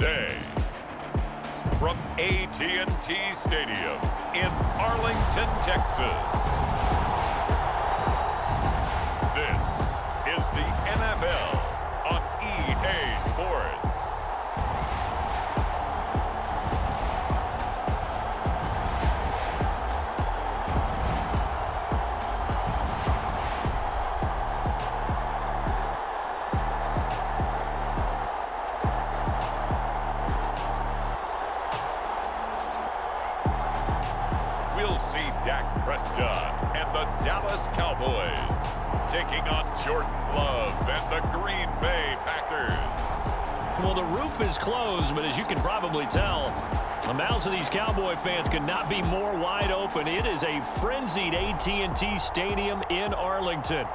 today. From AT&T Stadium in Arlington, Texas. This is the NFL on EA Sports. We'll see Dak Prescott and the Dallas Cowboys taking on Jordan Love and the Green Bay Packers. Well, the roof is closed, but as you can probably tell, the mouths of these Cowboy fans could not be more wide open. It is a frenzied AT&T Stadium in Arlington.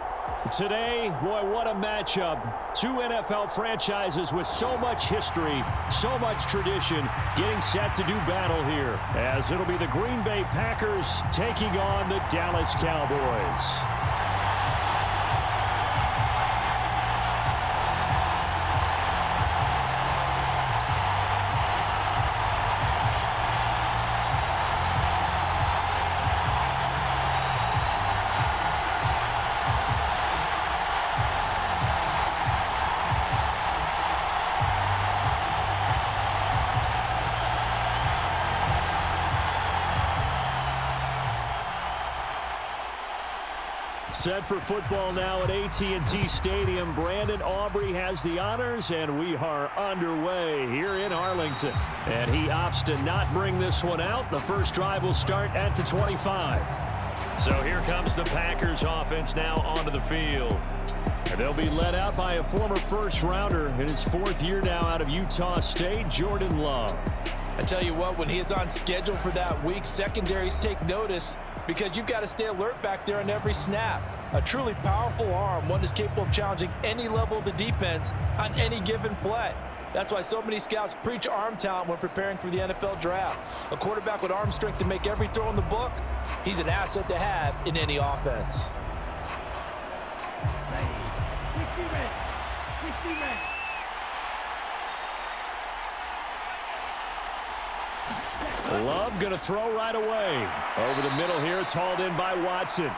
Today, boy, what a matchup. Two NFL franchises with so much history, so much tradition, getting set to do battle here, as it'll be the Green Bay Packers taking on the Dallas Cowboys. Set for football now at AT&T Stadium. Brandon Aubrey has the honors, and we are underway here in Arlington. And he opts to not bring this one out. The first drive will start at the 25. So here comes the Packers offense now onto the field. And they'll be led out by a former first-rounder in his fourth year now out of Utah State, Jordan Love. I tell you what, when he is on schedule for that week, secondaries take notice because you've got to stay alert back there on every snap. A truly powerful arm, one is capable of challenging any level of the defense on any given play. That's why so many scouts preach arm talent when preparing for the NFL draft. A quarterback with arm strength to make every throw in the book, he's an asset to have in any offense. Love going to throw right away. Over the middle here, it's hauled in by Watson.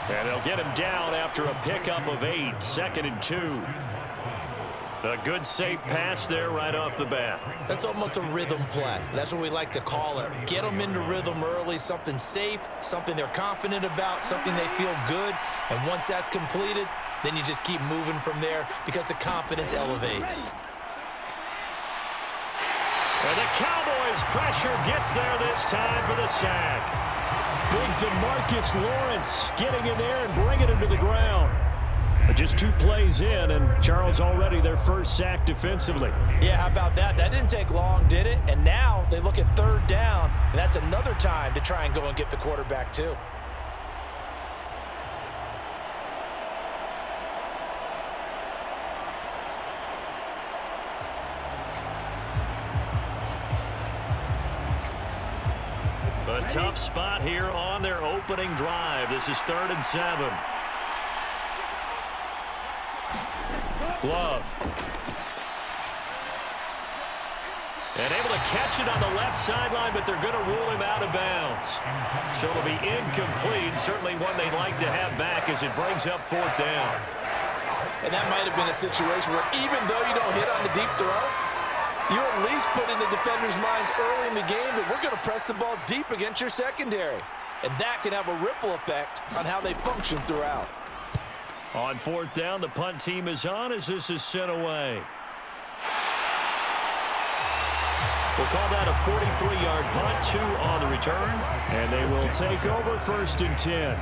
And they'll get him down after a pickup of 8, 2nd and 2. A good safe pass there right off the bat. That's almost a rhythm play. That's what we like to call it. Get them into rhythm early, something safe, something they're confident about, something they feel good. And once that's completed, then you just keep moving from there because the confidence elevates. And the Cowboys pressure gets there this time for the sack. Big DeMarcus Lawrence getting in there and bringing him to the ground. But just 2 plays in, and Charles already their first sack defensively. Yeah, how about that? That didn't take long, did it? And now they look at 3rd down, and that's another time to try and go and get the quarterback too. A tough spot here on their opening drive. This is 3rd and 7. Love. And able to catch it on the left sideline, but they're going to rule him out of bounds. So it'll be incomplete. Certainly one they'd like to have back as it brings up 4th down. And that might have been a situation where even though you don't hit on the deep throw, you at least put in the defenders' minds early in the game that we're going to press the ball deep against your secondary. And that can have a ripple effect on how they function throughout. On 4th down, the punt team is on as this is sent away. We'll call that a 43-yard punt, 2 on the return. And they will take over 1st and 10.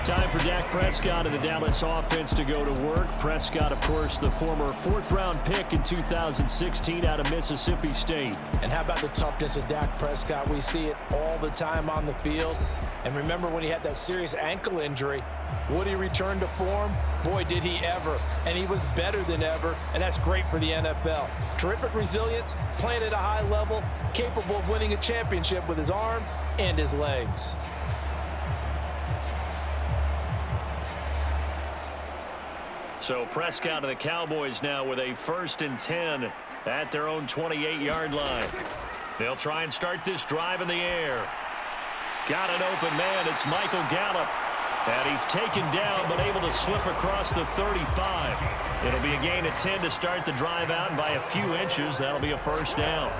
Time for Dak Prescott and the Dallas offense to go to work. Prescott, of course, the former 4th-round pick in 2016 out of Mississippi State. And how about the toughness of Dak Prescott? We see it all the time on the field. And remember when he had that serious ankle injury, would he return to form? Boy, did he ever. And he was better than ever, and that's great for the NFL. Terrific resilience, playing at a high level, capable of winning a championship with his arm and his legs. So Prescott and the Cowboys now with a 1st and 10 at their own 28-yard line. They'll try and start this drive in the air. Got an open man. It's Michael Gallup. And he's taken down but able to slip across the 35. It'll be a gain of 10 to start the drive out, and by a few inches, that'll be a 1st down.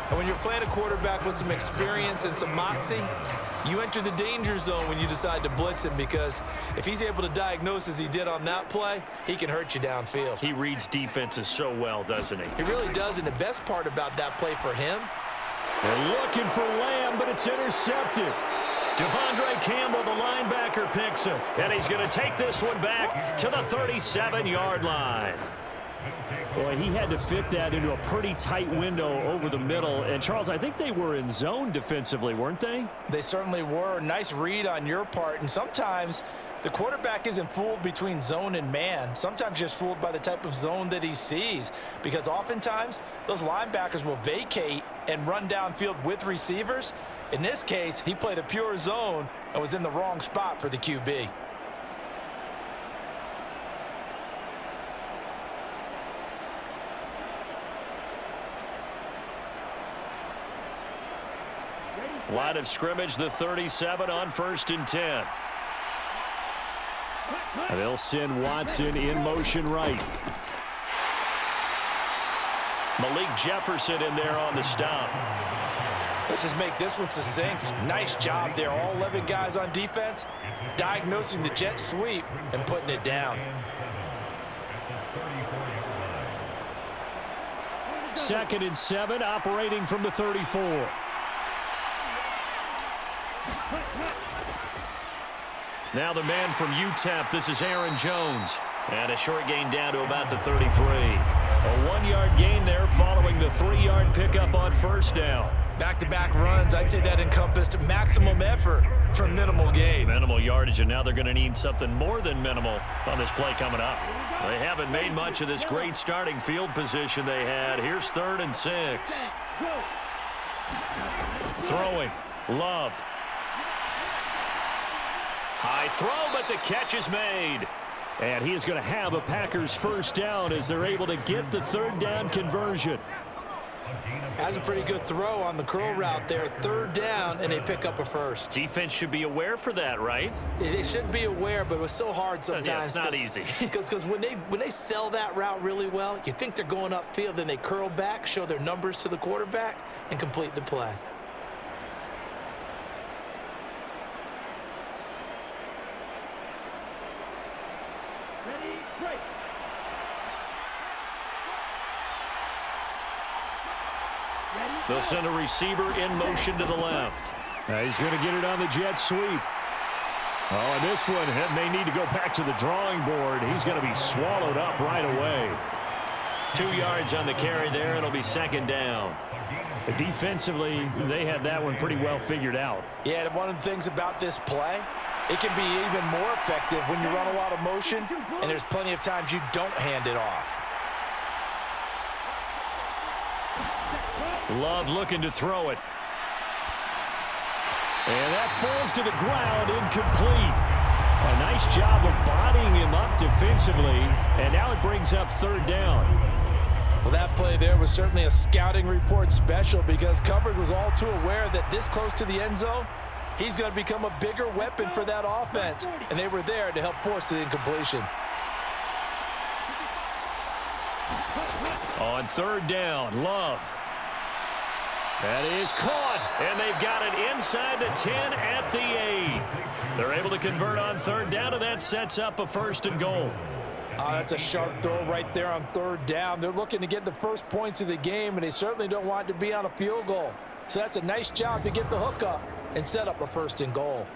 And when you're playing a quarterback with some experience and some moxie, you enter the danger zone when you decide to blitz him, because if he's able to diagnose as he did on that play, he can hurt you downfield. He reads defenses so well, doesn't he? He really does, and the best part about that play for him, they're looking for Lamb, but it's intercepted. Devondre Campbell, the linebacker, picks it, and he's going to take this one back to the 37-yard line. Boy, he had to fit that into a pretty tight window over the middle. And, Charles, I think they were in zone defensively, weren't they? They certainly were. Nice read on your part. And sometimes the quarterback isn't fooled between zone and man. Sometimes just fooled by the type of zone that he sees, because oftentimes those linebackers will vacate and run downfield with receivers. In this case, he played a pure zone and was in the wrong spot for the QB. Line of scrimmage, the 37 on 1st and 10. They'll send Watson in motion right. Malik Jefferson in there on the stop. Let's just make this one succinct. Nice job there. All 11 guys on defense, diagnosing the jet sweep and putting it down. 2nd and 7, operating from the 34. Now the man from UTEP, this is Aaron Jones. And a short gain down to about the 33. A 1-yard gain there following the 3-yard pickup on 1st down. Back-to-back runs, I'd say that encompassed maximum effort for minimal gain. Minimal yardage, and now they're going to need something more than minimal on this play coming up. They haven't made much of this great starting field position they had. Here's 3rd and 6. Throwing, Love. High throw, but the catch is made. And he is going to have a Packers 1st down as they're able to get the 3rd down conversion. Has a pretty good throw on the curl route there. 3rd down, and they pick up a 1st. Defense should be aware for that, right? They should be aware, but it was so hard sometimes. Yeah, it's not easy. Because when they sell that route really well, you think they're going upfield, then they curl back, show their numbers to the quarterback, and complete the play. They'll send a receiver in motion to the left. He's going to get it on the jet sweep. Oh, and this one may need to go back to the drawing board. He's going to be swallowed up right away. 2 yards on the carry there. It'll be 2nd down. Defensively, they had that one pretty well figured out. Yeah, and one of the things about this play, it can be even more effective when you run a lot of motion, and there's plenty of times you don't hand it off. Love looking to throw it. And that falls to the ground, incomplete. A nice job of bodying him up defensively, and now it brings up 3rd down. Well, that play there was certainly a scouting report special, because coverage was all too aware that this close to the end zone, he's going to become a bigger weapon for that offense, and they were there to help force the incompletion. On 3rd down, Love. That is caught, and they've got it inside the 10 at the 8. They're able to convert on 3rd down, and that sets up a 1st and goal. That's a sharp throw right there on 3rd down. They're looking to get the first points of the game, and they certainly don't want to be on a field goal. So that's a nice job to get the hook up and set up a 1st and goal.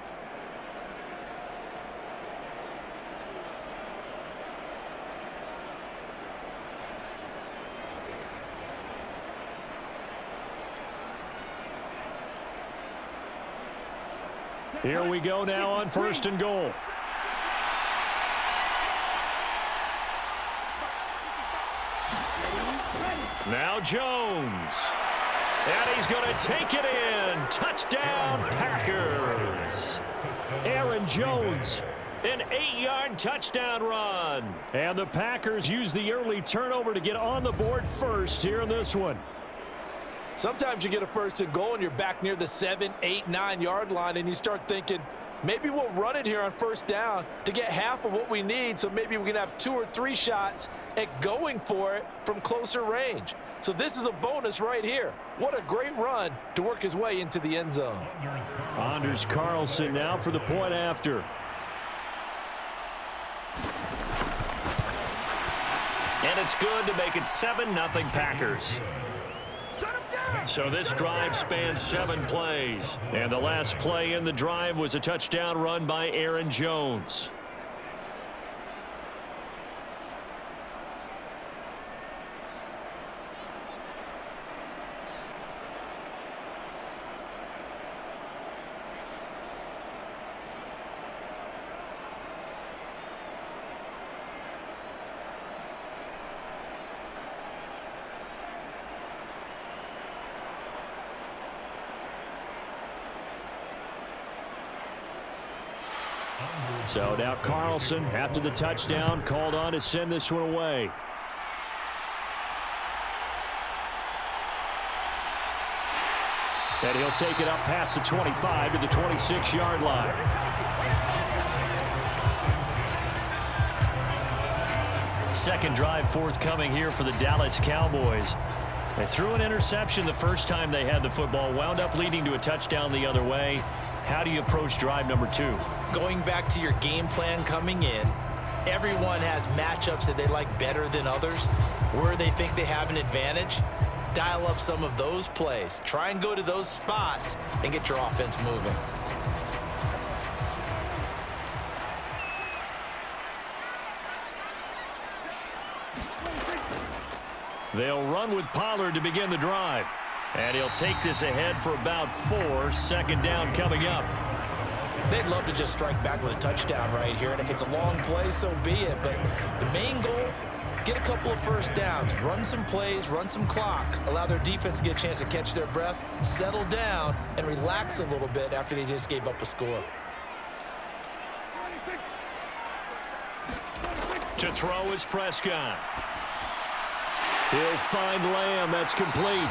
Here we go now on 1st and goal. Now Jones. And he's going to take it in. Touchdown, Packers. Aaron Jones An 8-yard touchdown run. And the Packers use the early turnover to get on the board first here in this one. Sometimes you get a first and goal and you're back near the 7, 8, 9-yard line and you start thinking, maybe we'll run it here on first down to get half of what we need, so maybe we can have 2 or 3 shots at going for it from closer range. So this is a bonus right here. What a great run to work his way into the end zone. Anders Carlson now for the point after. And it's good to make it 7-0 Packers. So this drive spans 7 plays. And the last play in the drive was a touchdown run by Aaron Jones. So now Carlson, after the touchdown, called on to send this one away. And he'll take it up past the 25 to the 26-yard line. Second drive forthcoming here for the Dallas Cowboys. They threw an interception the first time they had the football, wound up leading to a touchdown the other way. How do you approach drive number 2? Going back to your game plan coming in, everyone has matchups that they like better than others. Where they think they have an advantage, dial up some of those plays. Try and go to those spots and get your offense moving. They'll run with Pollard to begin the drive. And he'll take this ahead for about 4. Second down coming up. They'd love to just strike back with a touchdown right here, and if it's a long play, so be it. But the main goal, get a couple of first downs, run some plays, run some clock, allow their defense to get a chance to catch their breath, settle down, and relax a little bit after they just gave up a score. To throw is Prescott. He'll find Lamb. That's complete.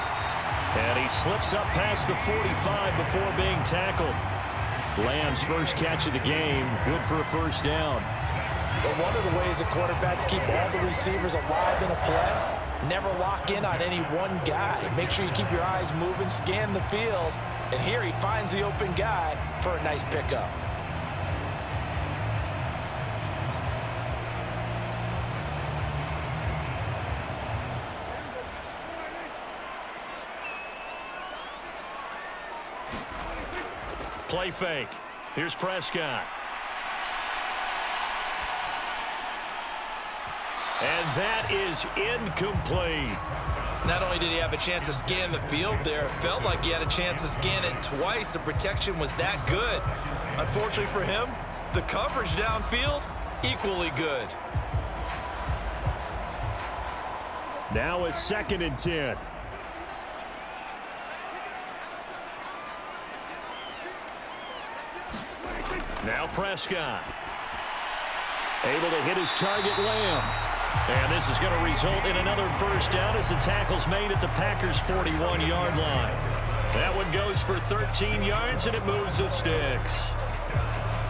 And he slips up past the 45 before being tackled. Lamb's first catch of the game. Good for a first down. But one of the ways that quarterbacks keep all the receivers alive in a play, never lock in on any one guy. Make sure you keep your eyes moving, scan the field. And here he finds the open guy for a nice pickup. Play fake. Here's Prescott. And that is incomplete. Not only did he have a chance to scan the field there, it felt like he had a chance to scan it twice. The protection was that good. Unfortunately for him, the coverage downfield, equally good. Now a 2nd and 10. Now Prescott. Able to hit his target, Lamb. And this is going to result in another first down as the tackle's made at the Packers' 41-yard line. That one goes for 13 yards, and it moves the sticks.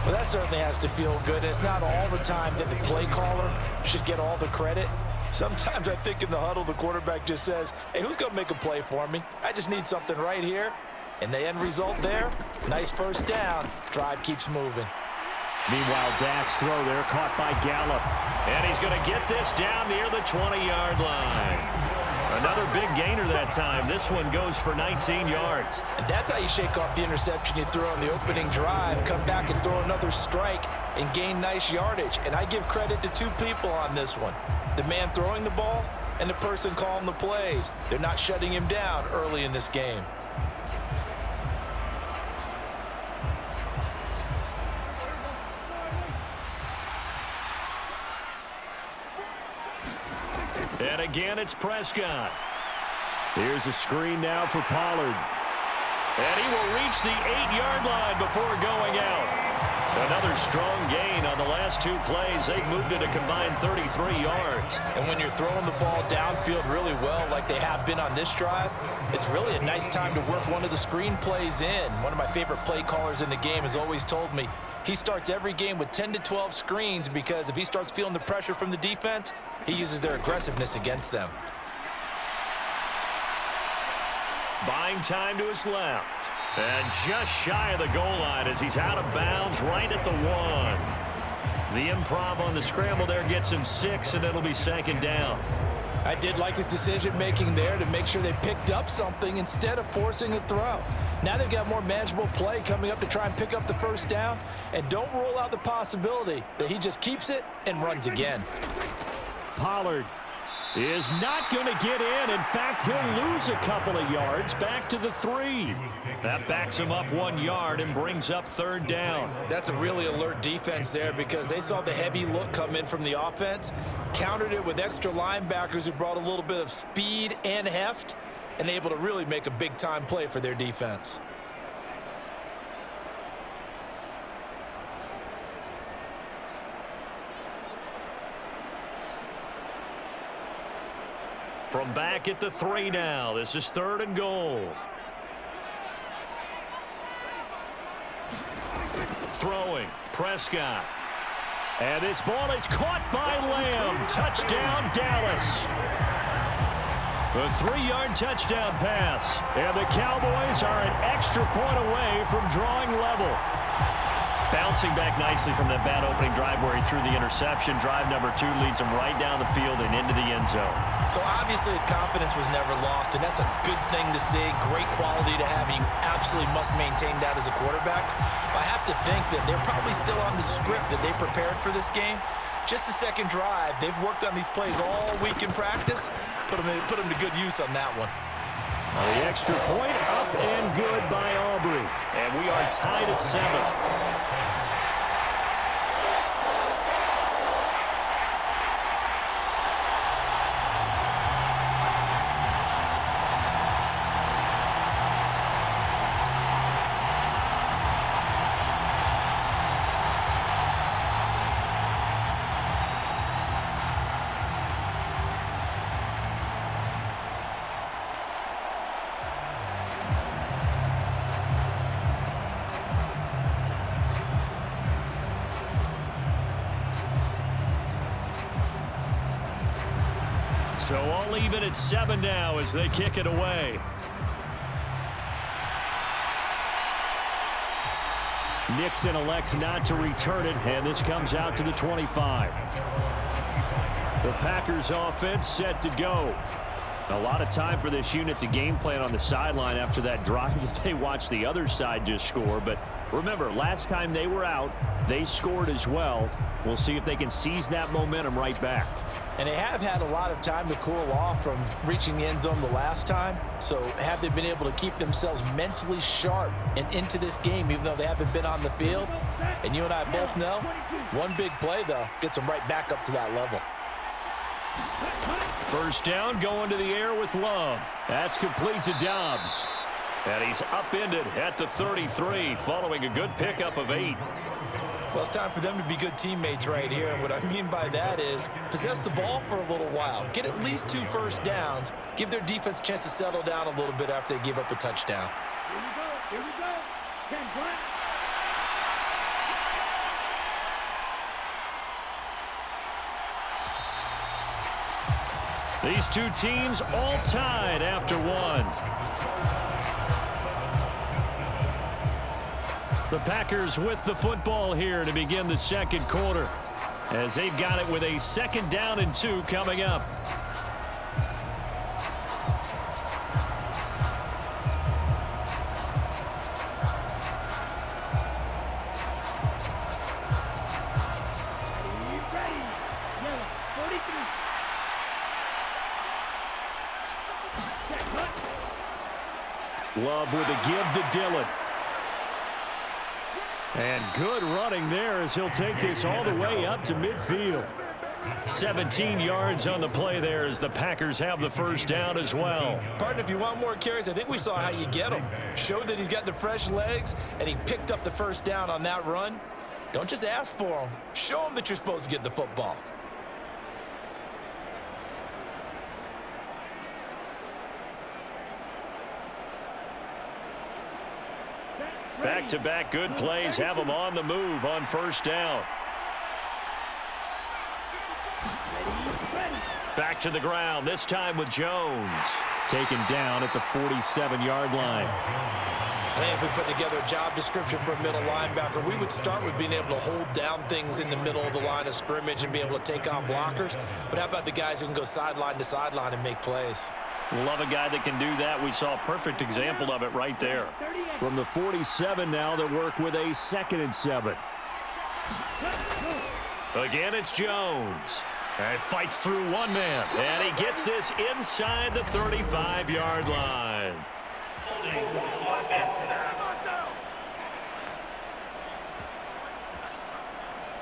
Well, that certainly has to feel good. It's not all the time that the play caller should get all the credit. Sometimes I think in the huddle, the quarterback just says, hey, who's going to make a play for me? I just need something right here. And the end result there, nice first down. Drive keeps moving. Meanwhile, Dak's throw there caught by Gallup. And he's going to get this down near the 20-yard line. Another big gainer that time. This one goes for 19 yards. And that's how you shake off the interception you throw on the opening drive, come back and throw another strike and gain nice yardage. And I give credit to 2 people on this one. The man throwing the ball and the person calling the plays. They're not shutting him down early in this game. And again, it's Prescott. Here's a screen now for Pollard. And he will reach the 8-yard line before going out. Another strong gain on the last 2 plays. They've moved it a combined 33 yards. And when you're throwing the ball downfield really well like they have been on this drive, it's really a nice time to work one of the screen plays in. One of my favorite play callers in the game has always told me he starts every game with 10 to 12 screens because if he starts feeling the pressure from the defense, he uses their aggressiveness against them. Buying time to his left. And just shy of the goal line as he's out of bounds right at the 1. The improv on the scramble there gets him 6, and it'll be 2nd down. I did like his decision-making there to make sure they picked up something instead of forcing a throw. Now they've got more manageable play coming up to try and pick up the 1st down, and don't rule out the possibility that he just keeps it and runs again. Pollard is not going to get in. In fact, he'll lose a couple of yards back to the 3. That backs him up 1 yard and brings up 3rd down. That's a really alert defense there because they saw the heavy look come in from the offense, countered it with extra linebackers who brought a little bit of speed and heft, and able to really make a big-time play for their defense. From back at the 3 now. This is 3rd and goal. Throwing. Prescott. And this ball is caught by Lamb. Touchdown, Dallas. A 3-yard touchdown pass. And the Cowboys are an extra point away from drawing level. Bouncing back nicely from that bad opening drive where he threw the interception. Drive number 2 leads him right down the field and into the end zone. So obviously his confidence was never lost, and that's a good thing to see. Great quality to have, and you absolutely must maintain that as a quarterback. But I have to think that they're probably still on the script that they prepared for this game. Just the 2nd drive. They've worked on these plays all week in practice. Put them to good use on that one. The extra point up and good by Aubrey. And we are tied at 7. So all even at 7 now as they kick it away. Nixon elects not to return it, and this comes out to the 25. The Packers offense set to go. A lot of time for this unit to game plan on the sideline after that drive that they watched the other side just score. But remember, last time they were out, they scored as well. We'll see if they can seize that momentum right back. And they have had a lot of time to cool off from reaching the end zone the last time. So have they been able to keep themselves mentally sharp and into this game, even though they haven't been on the field? And you and I both know, one big play, though, gets them right back up to that level. 1st down, going to the air with Love. That's complete to Dobbs. And he's upended at the 33, following a good pickup of 8. Well, it's time for them to be good teammates right here. And what I mean by that is possess the ball for a little while. Get at least 2 first downs. Give their defense a chance to settle down a little bit after they give up a touchdown. Here we go. 10 punt. These 2 teams all tied after 1. The Packers with the football here to begin the 2nd quarter, as they've got it with a 2nd down and 2 coming up. Ready. Yellow. 43. Set punt. Love with a give to Dillon. And good running there as he'll take this all the way up to midfield. 17 yards on the play there as the Packers have the 1st down as well. Partner, if you want more carries, I think we saw how you get them. Showed that he's got the fresh legs, and he picked up the 1st down on that run. Don't just ask for them. Show them that you're supposed to get the football. Back-to-back good plays have them on the move on first down. Back to the ground, this time with Jones. Taken down at the 47-yard line. I think if we put together a job description for a middle linebacker, we would start with being able to hold down things in the middle of the line of scrimmage and be able to take on blockers. But how about the guys who can go sideline to sideline and make plays? Love a guy that can do that. We saw a perfect example of it right there. From the 47 now, they work with a 2nd and 7. Again, it's Jones. And fights through one man. And he gets this inside the 35-yard line.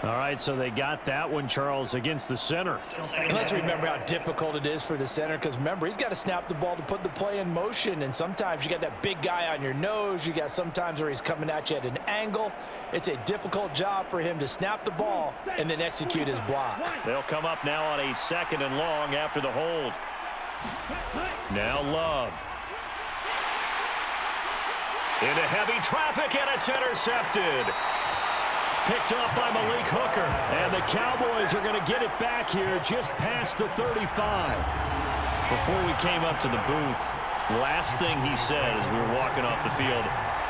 All right, so they got that one, Charles, against the center. And let's remember how difficult it is for the center, because remember, he's got to snap the ball to put the play in motion, and sometimes you got that big guy on your nose. You got sometimes where he's coming at you at an angle. It's a difficult job for him to snap the ball and then execute his block. They'll come up now on a 2nd and long after the hold. Now Love. Into heavy traffic, and it's intercepted. Picked off by Malik Hooker. And the Cowboys are going to get it back here just past the 35. Before we came up to the booth, last thing he said as we were walking off the field,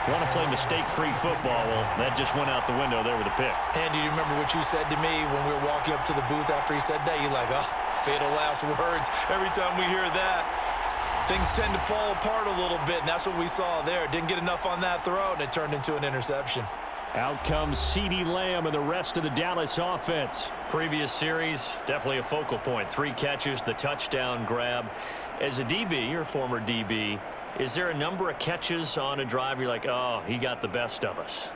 want to play mistake-free football. Well, that just went out the window there with a pick. And do you remember what you said to me when we were walking up to the booth after he said that? You're like, oh, fatal last words. Every time we hear that, things tend to fall apart a little bit, and that's what we saw there. Didn't get enough on that throw, and it turned into an interception. Out comes CeeDee Lamb and the rest of the Dallas offense. Previous series, definitely a focal point. 3 catches, the touchdown grab. As a DB, or former DB, is there a number of catches on a drive you're like, oh, he got the best of us?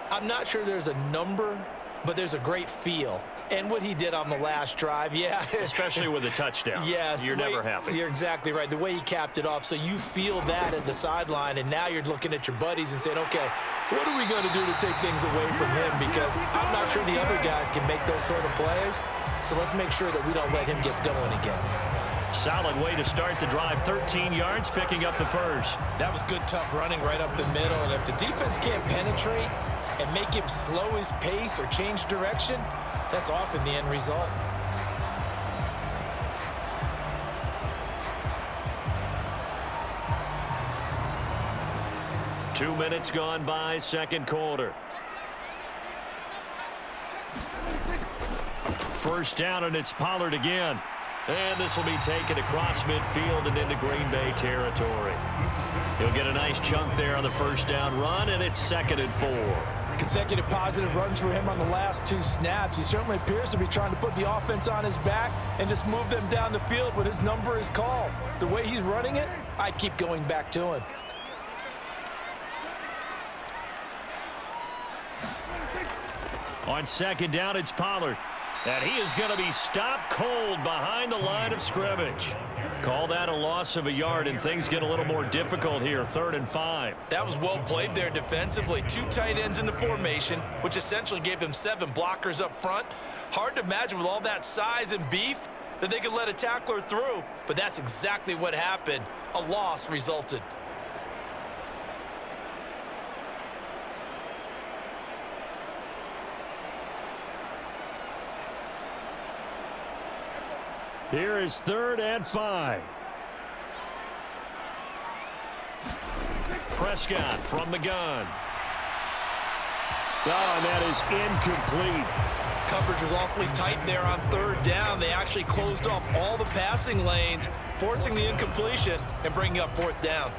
I'm not sure there's a number, but there's a great feel. And what he did on the last drive, yeah. Especially with a touchdown. Yes. You're never happy. You're exactly right. The way he capped it off, so you feel that at the sideline, and now you're looking at your buddies and saying, okay, what are we going to do to take things away from him? Because I'm not sure the other guys can make those sort of plays, so let's make sure that we don't let him get going again. Solid way to start the drive. 13 yards, picking up the first. That was good, tough running right up the middle, and if the defense can't penetrate and make him slow his pace or change direction, that's often the end result. Two minutes gone by, second quarter. First down, and it's Pollard again. And this will be taken across midfield and into Green Bay territory. He'll get a nice chunk there on the first down run, and it's 2nd and 4. Consecutive positive runs for him on the last 2 snaps. He certainly appears to be trying to put the offense on his back and just move them down the field when his number is called. The way he's running it, I'd keep going back to him. On 2nd down, it's Pollard. And he is going to be stopped cold behind the line of scrimmage. Call that a loss of a yard, and things get a little more difficult here. 3rd and 5. That was well played there defensively. 2 tight ends in the formation, which essentially gave them 7 blockers up front. Hard to imagine with all that size and beef that they could let a tackler through, but that's exactly what happened. A loss resulted. Here is 3rd and 5. Prescott from the gun. Oh, and that is incomplete. Coverage was awfully tight there on 3rd down. They actually closed off all the passing lanes, forcing the incompletion and bringing up 4th down.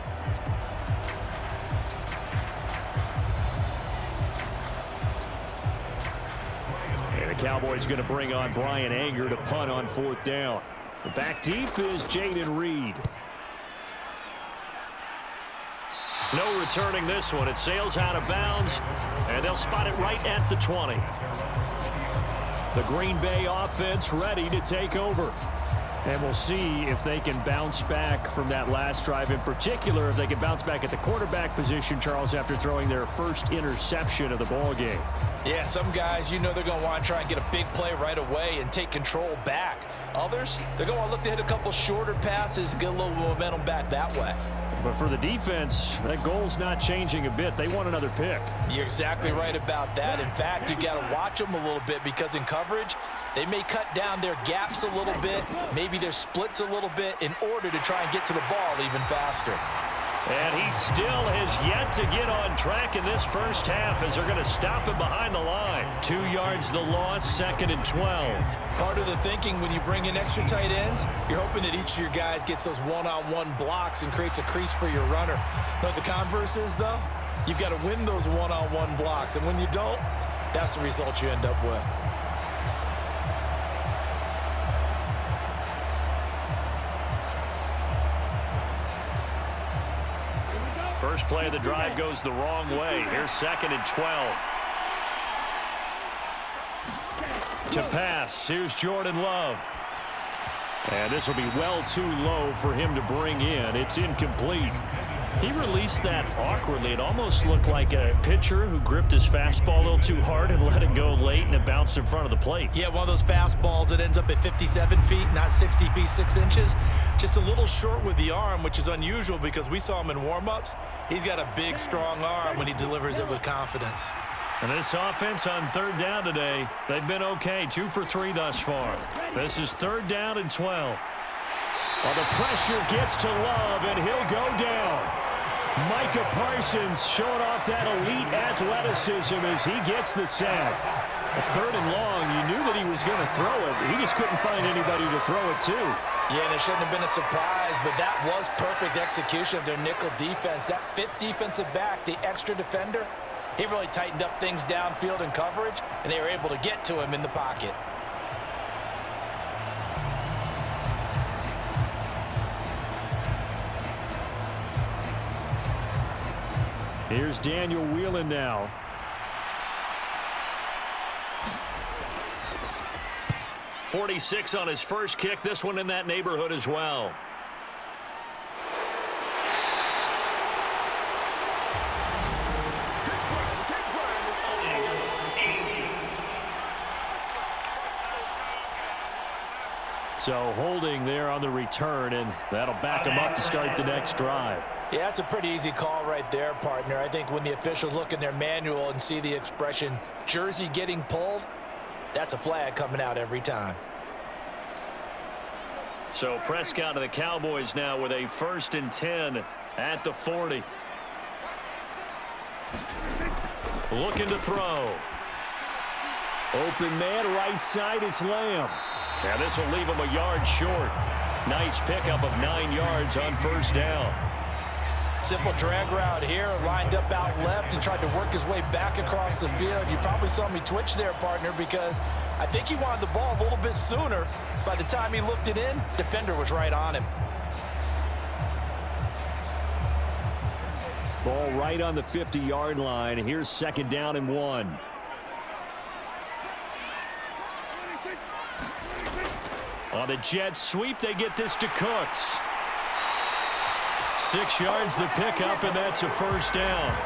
And the Cowboys going to bring on Brian Anger to punt on 4th down. Back deep is Jaden Reed. No returning this one. It sails out of bounds, and they'll spot it right at the 20. The Green Bay offense ready to take over. And we'll see if they can bounce back from that last drive, in particular if they can bounce back at the quarterback position, Charles, after throwing their first interception of the ball game. Yeah, some guys, they're going to want to try and get a big play right away and take control back. Others, they're going to look to hit a couple shorter passes and get a little momentum back that way. But for the defense, that goal's not changing a bit. They want another pick. You're exactly right about that. In fact, you got to watch them a little bit because in coverage, they may cut down their gaps a little bit, maybe their splits a little bit in order to try and get to the ball even faster. And he still has yet to get on track in this first half as they're going to stop him behind the line. 2 yards the loss, 2nd and 12. Part of the thinking when you bring in extra tight ends, you're hoping that each of your guys gets those one-on-one blocks and creates a crease for your runner. You know what the converse is, though? You've got to win those one-on-one blocks, and when you don't, that's the result you end up with. First play of the drive goes the wrong way. Here's 2nd and 12. To pass, here's Jordan Love. And this will be well too low for him to bring in. It's incomplete. He released that awkwardly. It almost looked like a pitcher who gripped his fastball a little too hard and let it go late, and it bounced in front of the plate. Yeah, one of those fastballs that ends up at 57 feet, not 60 feet, 6 inches. Just a little short with the arm, which is unusual because we saw him in warm-ups. He's got a big, strong arm when he delivers it with confidence. And this offense on 3rd down today, they've been okay. 2 for 3 thus far. This is 3rd down and 12. Well, the pressure gets to Love, and he'll go down. Micah Parsons showing off that elite athleticism as he gets the sack. A 3rd and long, you knew that he was going to throw it. He just couldn't find anybody to throw it to. Yeah, and it shouldn't have been a surprise, but that was perfect execution of their nickel defense. That 5th defensive back, the extra defender, he really tightened up things downfield in coverage, and they were able to get to him in the pocket. Here's Daniel Whelan now. .46 on his first kick. This one in that neighborhood as well. So holding there on the return, and that'll back him up to start the next drive. Yeah, that's a pretty easy call right there, partner. I think when the officials look in their manual and see the expression jersey getting pulled, that's a flag coming out every time. So Prescott of the Cowboys now with a 1st and 10 at the 40. Looking to throw. Open man right side, it's Lamb. Now this will leave him a yard short. Nice pickup of 9 yards on 1st down. Simple drag route here, lined up out left and tried to work his way back across the field. You probably saw me twitch there, partner, because I think he wanted the ball a little bit sooner. By the time he looked it in, defender was right on him. Ball right on the 50-yard line. Here's 2nd down and 1. On the jet sweep, they get this to Cooks. 6 yards the pickup, and that's a 1st down.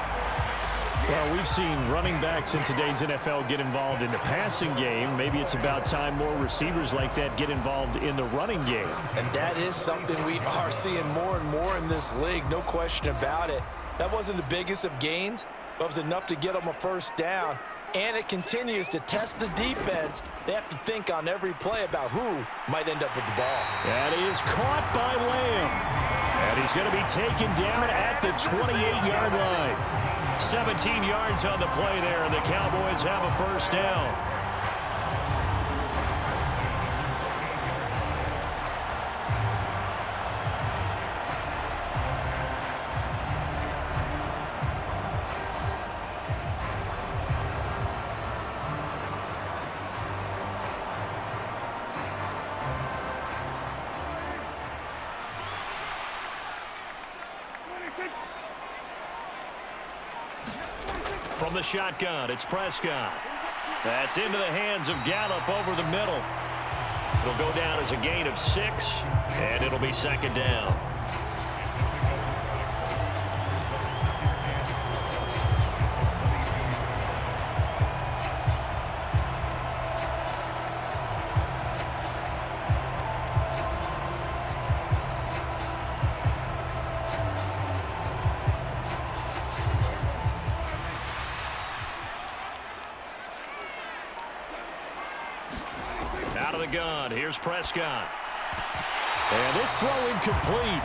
Well, we've seen running backs in today's NFL get involved in the passing game. Maybe it's about time more receivers like that get involved in the running game. And that is something we are seeing more and more in this league, no question about it. That wasn't the biggest of gains, but it was enough to get them a 1st down. And it continues to test the defense. They have to think on every play about who might end up with the ball. That is caught by Lamb. And he's going to be taken down at the 28-yard line. 17 yards on the play there, and the Cowboys have a 1st down. From the shotgun, it's Prescott. That's into the hands of Gallup over the middle. will go down as a gain of 6, and it'll be second down. Out of the gun, here's Prescott. And this throw incomplete.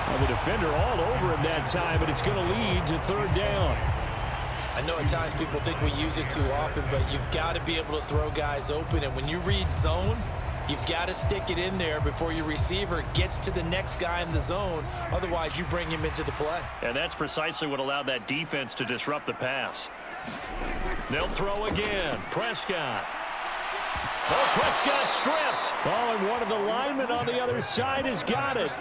Well, the defender all over him that time, and it's going to lead to third down. I know at times people think we use it too often, but you've got to be able to throw guys open. And when you read zone, you've got to stick it in there before your receiver gets to the next guy in the zone. Otherwise, you bring him into the play. And that's precisely what allowed that defense to disrupt the pass. They'll throw again. Prescott. Oh, Prescott stripped. Oh, and one of the linemen on the other side has got it.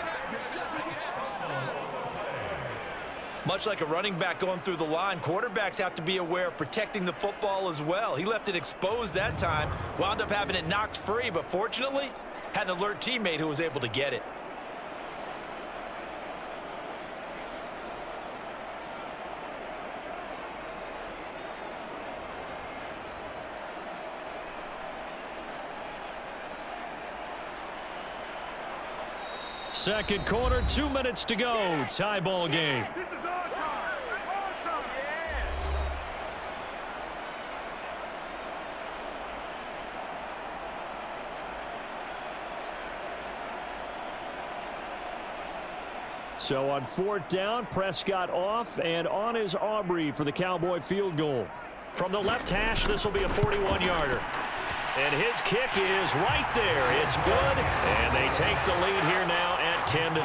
Much like a running back going through the line, quarterbacks have to be aware of protecting the football as well. He left it exposed that time, wound up having it knocked free, but fortunately, had an alert teammate who was able to get it. Second quarter, 2 minutes to go. Tie ball game. This is our time. Our time. Yeah. So on fourth down, Prescott off, and on is Aubrey for the Cowboy field goal. From the left hash, this will be a 41-yarder. And his kick is right there. It's good, and they take the lead here now at 10-7.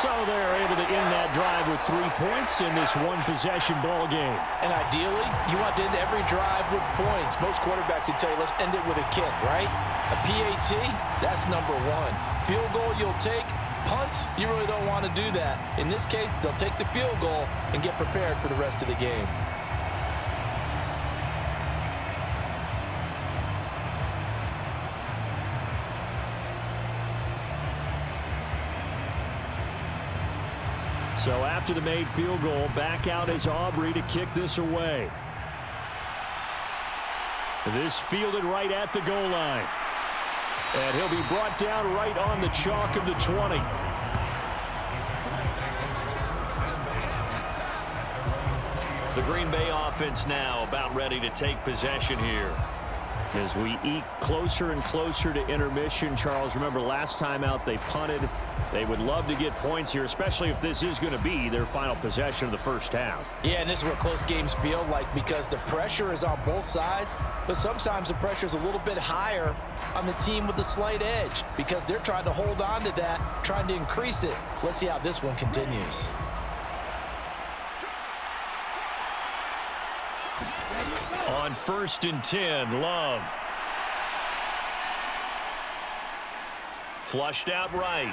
So they're able to end that drive with 3 points in this one-possession ball game. And ideally, you want to end every drive with points. Most quarterbacks would tell you, let's end it with a kick, right? A PAT, that's number one. Field goal you'll take. Punts, you really don't want to do that. In this case, they'll take the field goal and get prepared for the rest of the game. So after the made field goal, back out is Aubrey to kick this away. This fielded right at the goal line. And he'll be brought down right on the chalk of the 20. The Green Bay offense now about ready to take possession here. As we eke closer and closer to intermission, Charles, remember last time out they punted. They would love to get points here, especially if this is going to be their final possession of the first half. Yeah, and this is what close games feel like because the pressure is on both sides, but sometimes the pressure is a little bit higher on the team with the slight edge because they're trying to hold on to that, trying to increase it. Let's see how this one continues. On 1st and 10, Love. Flushed out right.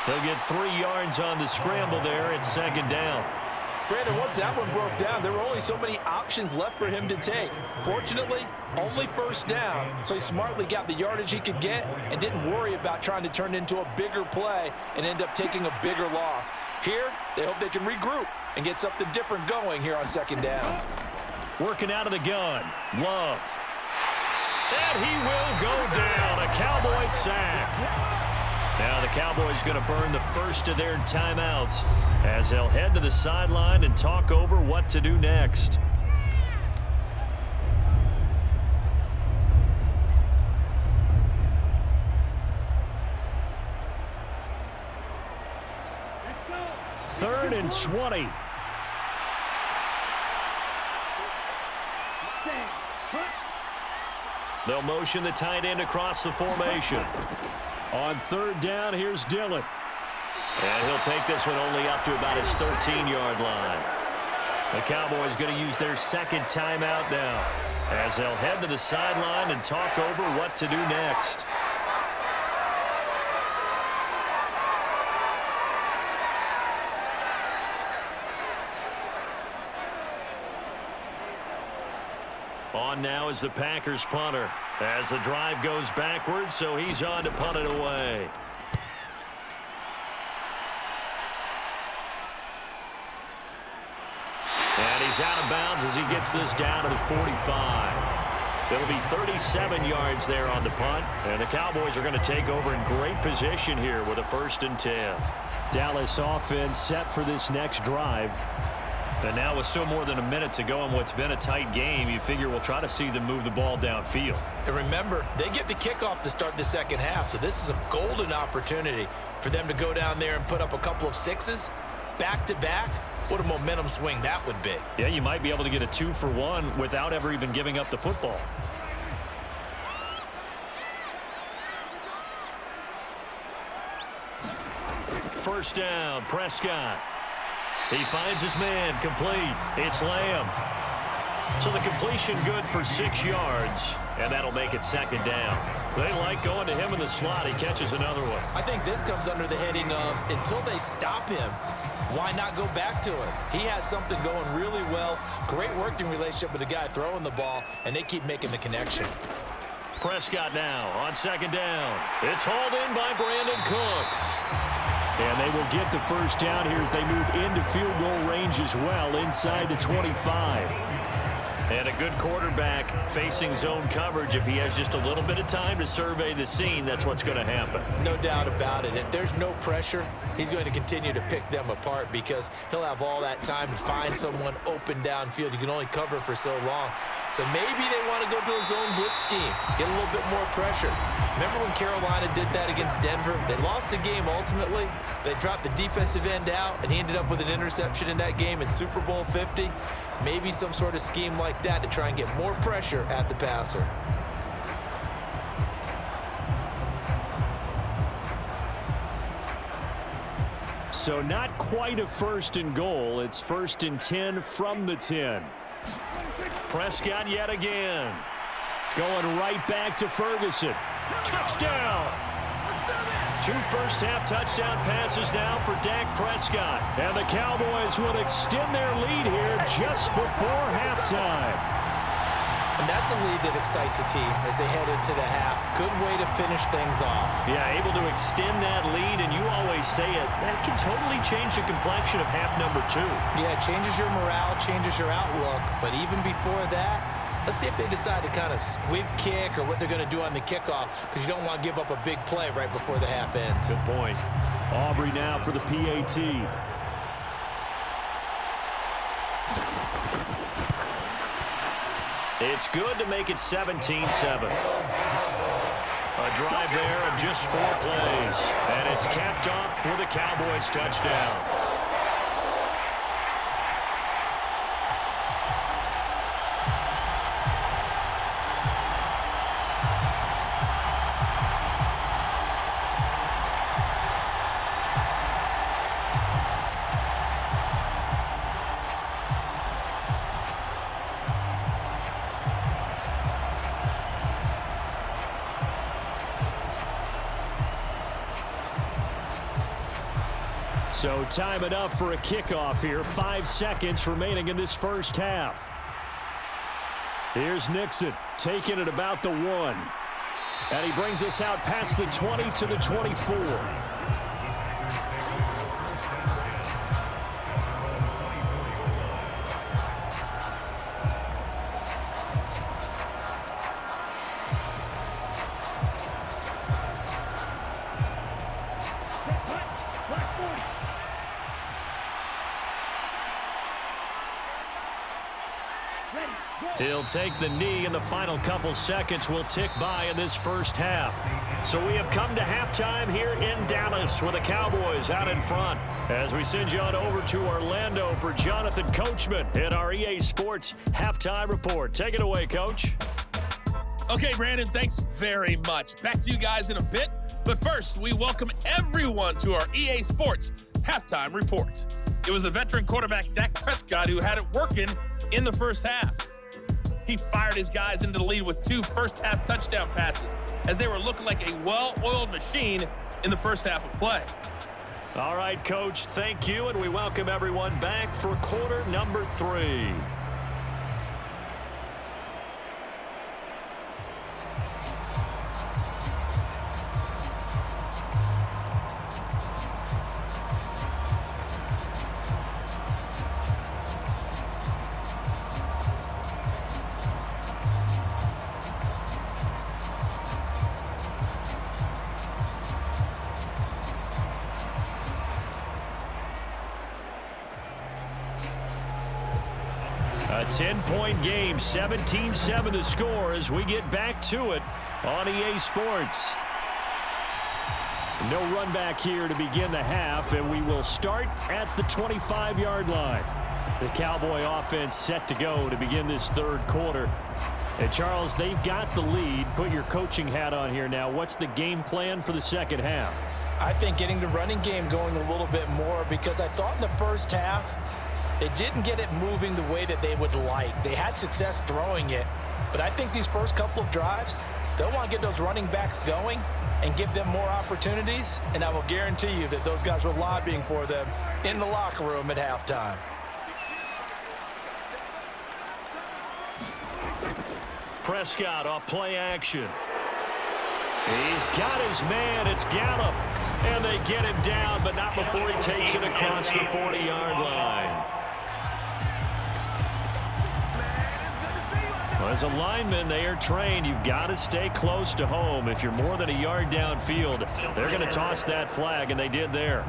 He'll get 3 yards on the scramble there. It's second down. Brandon, once that one broke down, there were only so many options left for him to take. Fortunately, only first down, so he smartly got the yardage he could get and didn't worry about trying to turn it into a bigger play and end up taking a bigger loss. Here, they hope they can regroup and get something different going here on second down. Working out of the gun, Love. And he will go down, a Cowboy sack. Now the Cowboys going to burn the first of their timeouts as they'll head to the sideline and talk over what to do next. Third and 20. They'll motion the tight end across the formation. On third down, here's Dillon. And he'll take this one only up to about his 13-yard line. The Cowboys going to use their second timeout now as they'll head to the sideline and talk over what to do next. On now is the Packers punter as the drive goes backwards, so he's on to punt it away. And he's out of bounds as he gets this down to the 45. It'll be 37 yards there on the punt, and the Cowboys are going to take over in great position here with a 1st and 10. Dallas offense set for this next drive. And now with still more than a minute to go in what's been a tight game, you figure we'll try to see them move the ball downfield. And remember, they get the kickoff to start the second half, so this is a golden opportunity for them to go down there and put up a couple of sixes back-to-back. What a momentum swing that would be. Yeah, you might be able to get a 2-for-1 without ever even giving up the football. First down, Prescott. He finds his man, complete. It's Lamb. So the completion good for 6 yards, and that'll make it 2nd down. They like going to him in the slot. He catches another one. I think this comes under the heading of until they stop him, why not go back to him? He has something going really well. Great working relationship with the guy throwing the ball, and they keep making the connection. Prescott now on 2nd down. It's hauled in by Brandon Cooks. And they will get the first down here as they move into field goal range as well inside the 25. And a good quarterback facing zone coverage. If he has just a little bit of time to survey the scene, that's what's going to happen. No doubt about it. If there's no pressure, he's going to continue to pick them apart because he'll have all that time to find someone open downfield. You can only cover for so long. So maybe they want to go to a zone blitz scheme, get a little bit more pressure. Remember when Carolina did that against Denver? They lost the game ultimately. They dropped the defensive end out, and he ended up with an interception in that game in Super Bowl 50. Maybe some sort of scheme like that to try and get more pressure at the passer. So not quite a 1st and goal. It's 1st and 10 from the 10. Prescott yet again. Going right back to Ferguson. Touchdown! 2 first-half touchdown passes now for Dak Prescott. And the Cowboys will extend their lead here just before halftime. And that's a lead that excites a team as they head into the half. Good way to finish things off. Yeah, able to extend that lead, and you always say it, that can totally change the complexion of half number 2. Yeah, it changes your morale, changes your outlook. But even before that, let's see if they decide to kind of squib kick or what they're going to do on the kickoff, because you don't want to give up a big play right before the half ends. Good point. Aubrey now for the PAT. It's good to make it 17-7. A drive there of just 4 plays. And it's capped off for the Cowboys touchdown. So time enough for a kickoff here. 5 seconds remaining in this first half. Here's Nixon taking it about the 1. And he brings us out past the 20 to the 24. He'll take the knee, and the final couple seconds will tick by in this first half. So we have come to halftime here in Dallas with the Cowboys out in front. As we send you on over to Orlando for Jonathan Coachman in our EA Sports Halftime Report. Take it away, Coach. Okay, Brandon, thanks very much. Back to you guys in a bit. But first, we welcome everyone to our EA Sports Halftime Report. It was the veteran quarterback Dak Prescott who had it working in the first half. He fired his guys into the lead with 2 first-half touchdown passes as they were looking like a well-oiled machine in the first half of play. All right, Coach, thank you, and we welcome everyone back for quarter number 3. 10-point game, 17-7 the score as we get back to it on EA Sports. No run back here to begin the half, and we will start at the 25-yard line. The Cowboy offense set to go to begin this third quarter. And Charles, they've got the lead. Put your coaching hat on here now. What's the game plan for the second half? I think getting the running game going a little bit more, because I thought in the first half they didn't get it moving the way that they would like. They had success throwing it, but I think these first couple of drives, they'll want to get those running backs going and give them more opportunities, and I will guarantee you that those guys were lobbying for them in the locker room at halftime. Prescott off play action. He's got his man. It's Gallup. And they get him down, but not before he takes it across the 40-yard line. Well, as a lineman, they are trained. You've got to stay close to home. If you're more than a yard downfield, they're going to toss that flag, and they did there.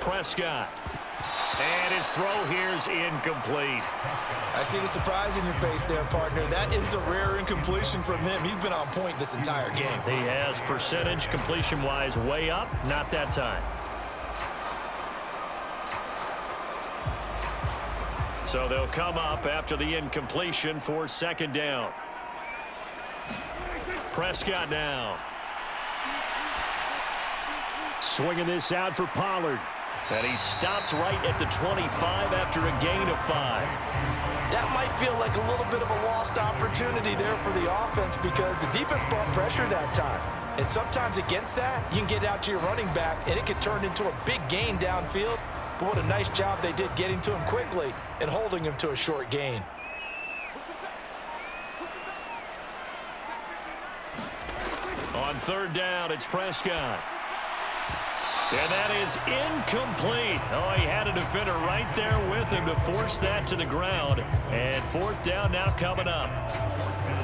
Prescott. And his throw here is incomplete. I see the surprise in your face there, partner. That is a rare incompletion from him. He's been on point this entire game. He has percentage completion-wise way up. Not that time. So they'll come up after the incompletion for second down. Prescott now. Swinging this out for Pollard. And he stopped right at the 25 after a gain of 5. That might feel like a little bit of a lost opportunity there for the offense, because the defense brought pressure that time. And sometimes against that, you can get out to your running back, and it could turn into a big gain downfield. But what a nice job they did getting to him quickly and holding him to a short gain. On third down, it's Prescott. And that is incomplete. Oh, he had a defender right there with him to force that to the ground. And fourth down now coming up.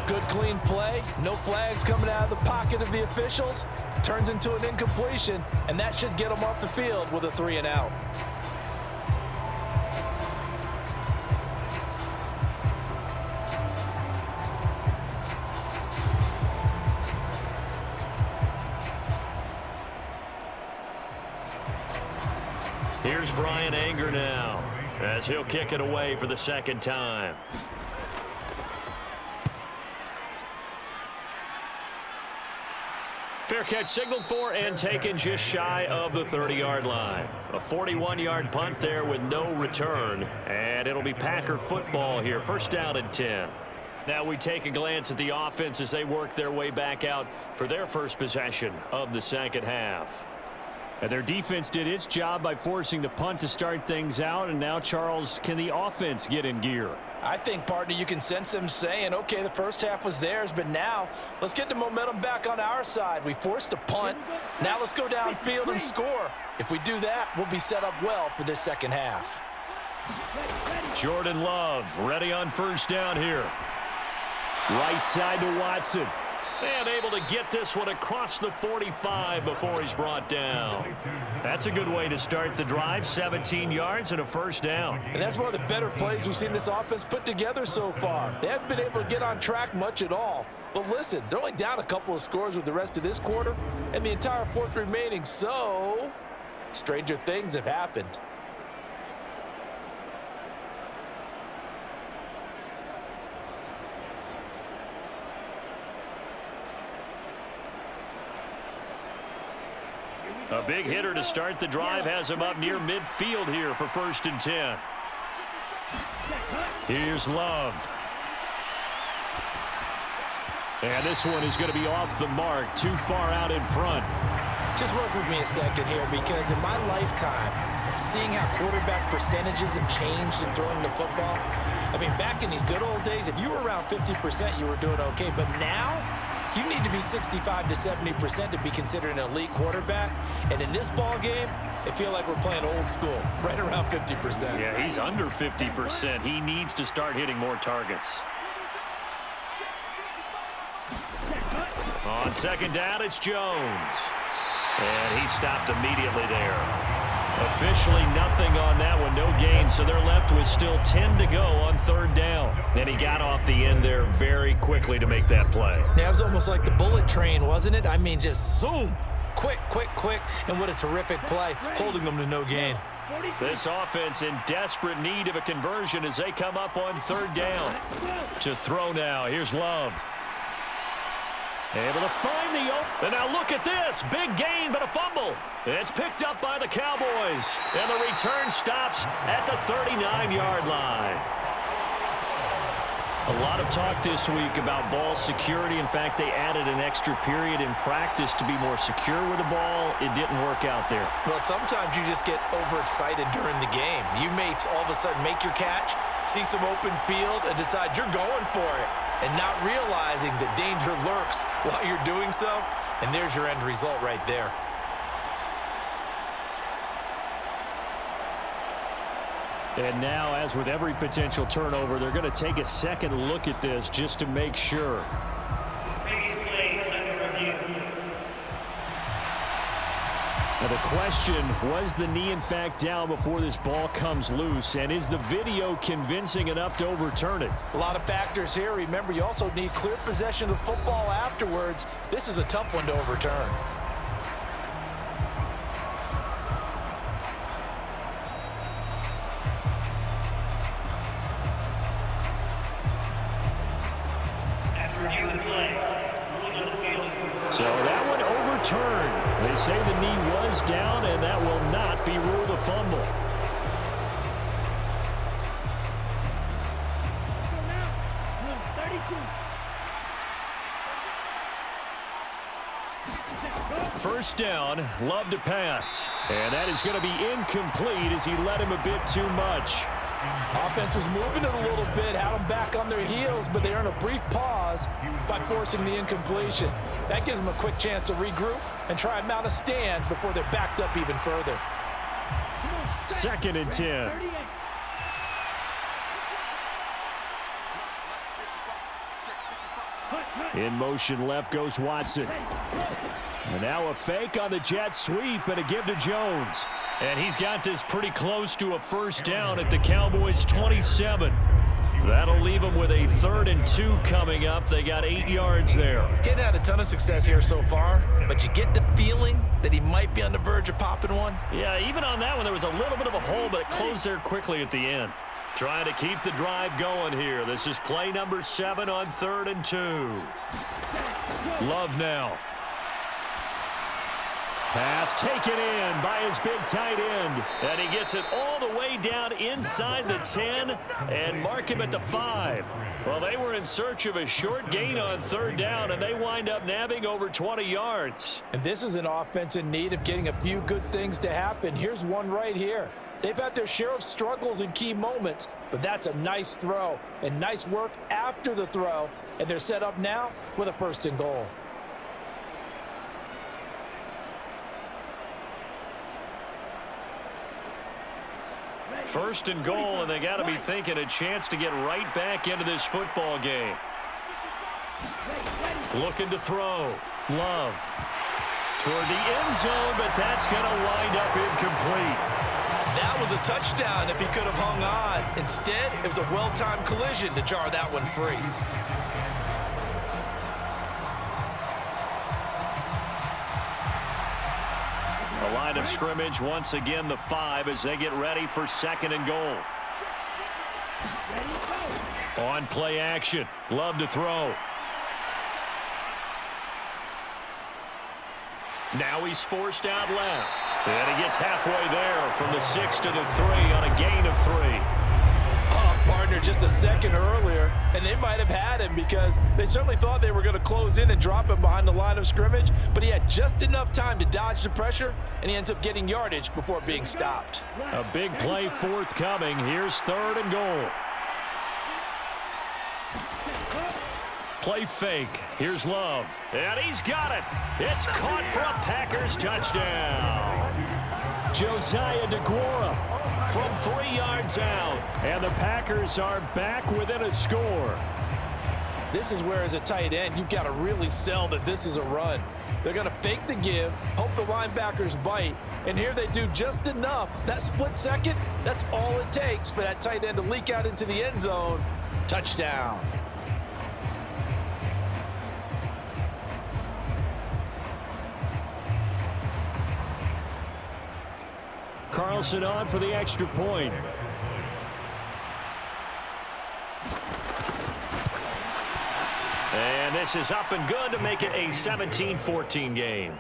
Good clean play. No flags coming out of the pocket of the officials. Turns into an incompletion, and that should get them off the field with a 3-and-out. Here's Brian Anger now as he'll kick it away for the second time. Fair catch signaled for and taken just shy of the 30-yard line. A 41-yard punt there with no return, and it'll be Packer football here. First down and 10. Now we take a glance at the offense as they work their way back out for their first possession of the second half. And their defense did its job by forcing the punt to start things out. And now, Charles, can the offense get in gear? I think, partner, you can sense them saying, okay, the first half was theirs, but now let's get the momentum back on our side. We forced a punt. Now let's go downfield and score. If we do that, we'll be set up well for this second half. Jordan Love ready on first down here. Right side to Watson. And able to get this one across the 45 before he's brought down. That's a good way to start the drive. 17 yards and a first down. And that's one of the better plays we've seen this offense put together so far. They haven't been able to get on track much at all. But listen, they're only down a couple of scores with the rest of this quarter and the entire fourth remaining. So, stranger things have happened. A big hitter to start the drive has him up near midfield here for first and 10. Here's Love. And this one is going to be off the mark, too far out in front. Just work with me a second here, because in my lifetime, seeing how quarterback percentages have changed in throwing the football, I mean, back in the good old days, if you were around 50%, you were doing okay. But now, you need to be 65 to 70% to be considered an elite quarterback. And in this ball game, I feel like we're playing old school, right around 50%. Yeah, he's under 50%. He needs to start hitting more targets. On second down, it's Jones. And he stopped immediately there. Officially nothing on that one, no gain, so they're left with still 10 to go on third down. And he got off the end there very quickly to make that play. Yeah, it was almost like the bullet train, wasn't it? I mean, just zoom, quick, and what a terrific play, holding them to no gain. This offense in desperate need of a conversion as they come up on third down. To throw now, here's Love. Able to find the open. And now look at this. Big gain, but a fumble. It's picked up by the Cowboys. And the return stops at the 39-yard line. A lot of talk this week about ball security. In fact, they added an extra period in practice to be more secure with the ball. It didn't work out there. Well, sometimes you just get overexcited during the game. You may all of a sudden make your catch, see some open field, and decide you're going for it, and not realizing that danger lurks while you're doing so. And there's your end result right there. And now, as with every potential turnover, they're going to take a second look at this just to make sure. Now the question, was the knee in fact down before this ball comes loose? And is the video convincing enough to overturn it? A lot of factors here. Remember, you also need clear possession of the football afterwards. This is a tough one to overturn. So that one overturned. They say the knee was down, and that will not be ruled a fumble. First down, Love to pass. And that is going to be incomplete as he led him a bit too much. Offense was moving it a little bit, had them back on their heels, but they earned a brief pause by forcing the incompletion. That gives them a quick chance to regroup and try and mount a stand before they're backed up even further. 2nd and 10. In motion left goes Watson. And now a fake on the jet sweep and a give to Jones. And he's got this pretty close to a first down at the Cowboys' 27. That'll leave them with a 3rd and 2 coming up. They got 8 yards there. Getting had a ton of success here so far, but you get the feeling that he might be on the verge of popping one. Yeah, even on that one, there was a little bit of a hole, but it closed there quickly at the end. Trying to keep the drive going here. This is play number 7 on 3rd and 2. Love now. Pass taken in by his big tight end. And he gets it all the way down inside the 10 and mark him at the 5. Well, they were in search of a short gain on 3rd down, and they wind up nabbing over 20 yards. And this is an offense in need of getting a few good things to happen. Here's one right here. They've had their share of struggles in key moments, but that's a nice throw and nice work after the throw. And they're set up now with a 1st and goal. First and goal, and they got to be thinking a chance to get right back into this football game. Looking to throw. Love. Toward the end zone, but that's going to wind up incomplete. That was a touchdown if he could have hung on. Instead, it was a well-timed collision to jar that one free. The line of scrimmage, once again, the 5 as they get ready for 2nd and goal. On play action. Love to throw. Now he's forced out left. And he gets halfway there from the 6 to the 3 on a gain of 3. Partner just a second earlier, and they might have had him because they certainly thought they were going to close in and drop him behind the line of scrimmage, but he had just enough time to dodge the pressure, and he ends up getting yardage before being stopped. A big play forthcoming. Here's 3rd and goal. Play fake. Here's Love. And he's got it. It's caught for a Packers touchdown. Josiah DeGuara from 3 yards out. And the Packers are back within a score. This is where, as a tight end, you've got to really sell that this is a run. They're going to fake the give, hope the linebackers bite, and here they do just enough. That split second, that's all it takes for that tight end to leak out into the end zone. Touchdown. Carlson on for the extra point. And this is up and good to make it a 17-14 game.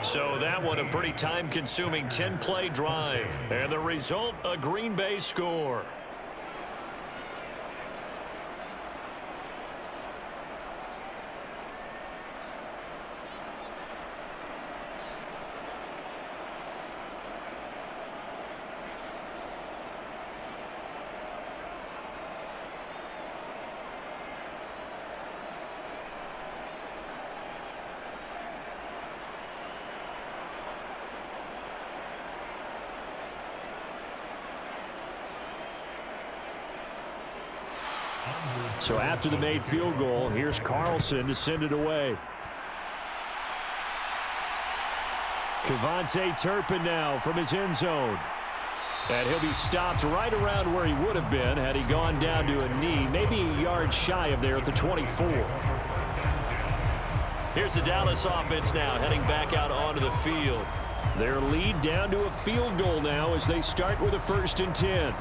So that one a pretty time-consuming 10-play drive. And the result, a Green Bay score. So after the made field goal, here's Carlson to send it away. Kevontae Turpin now from his end zone. And he'll be stopped right around where he would have been had he gone down to a knee, maybe a yard shy of there at the 24. Here's the Dallas offense now heading back out onto the field. Their lead down to a field goal now as they start with a 1st and 10.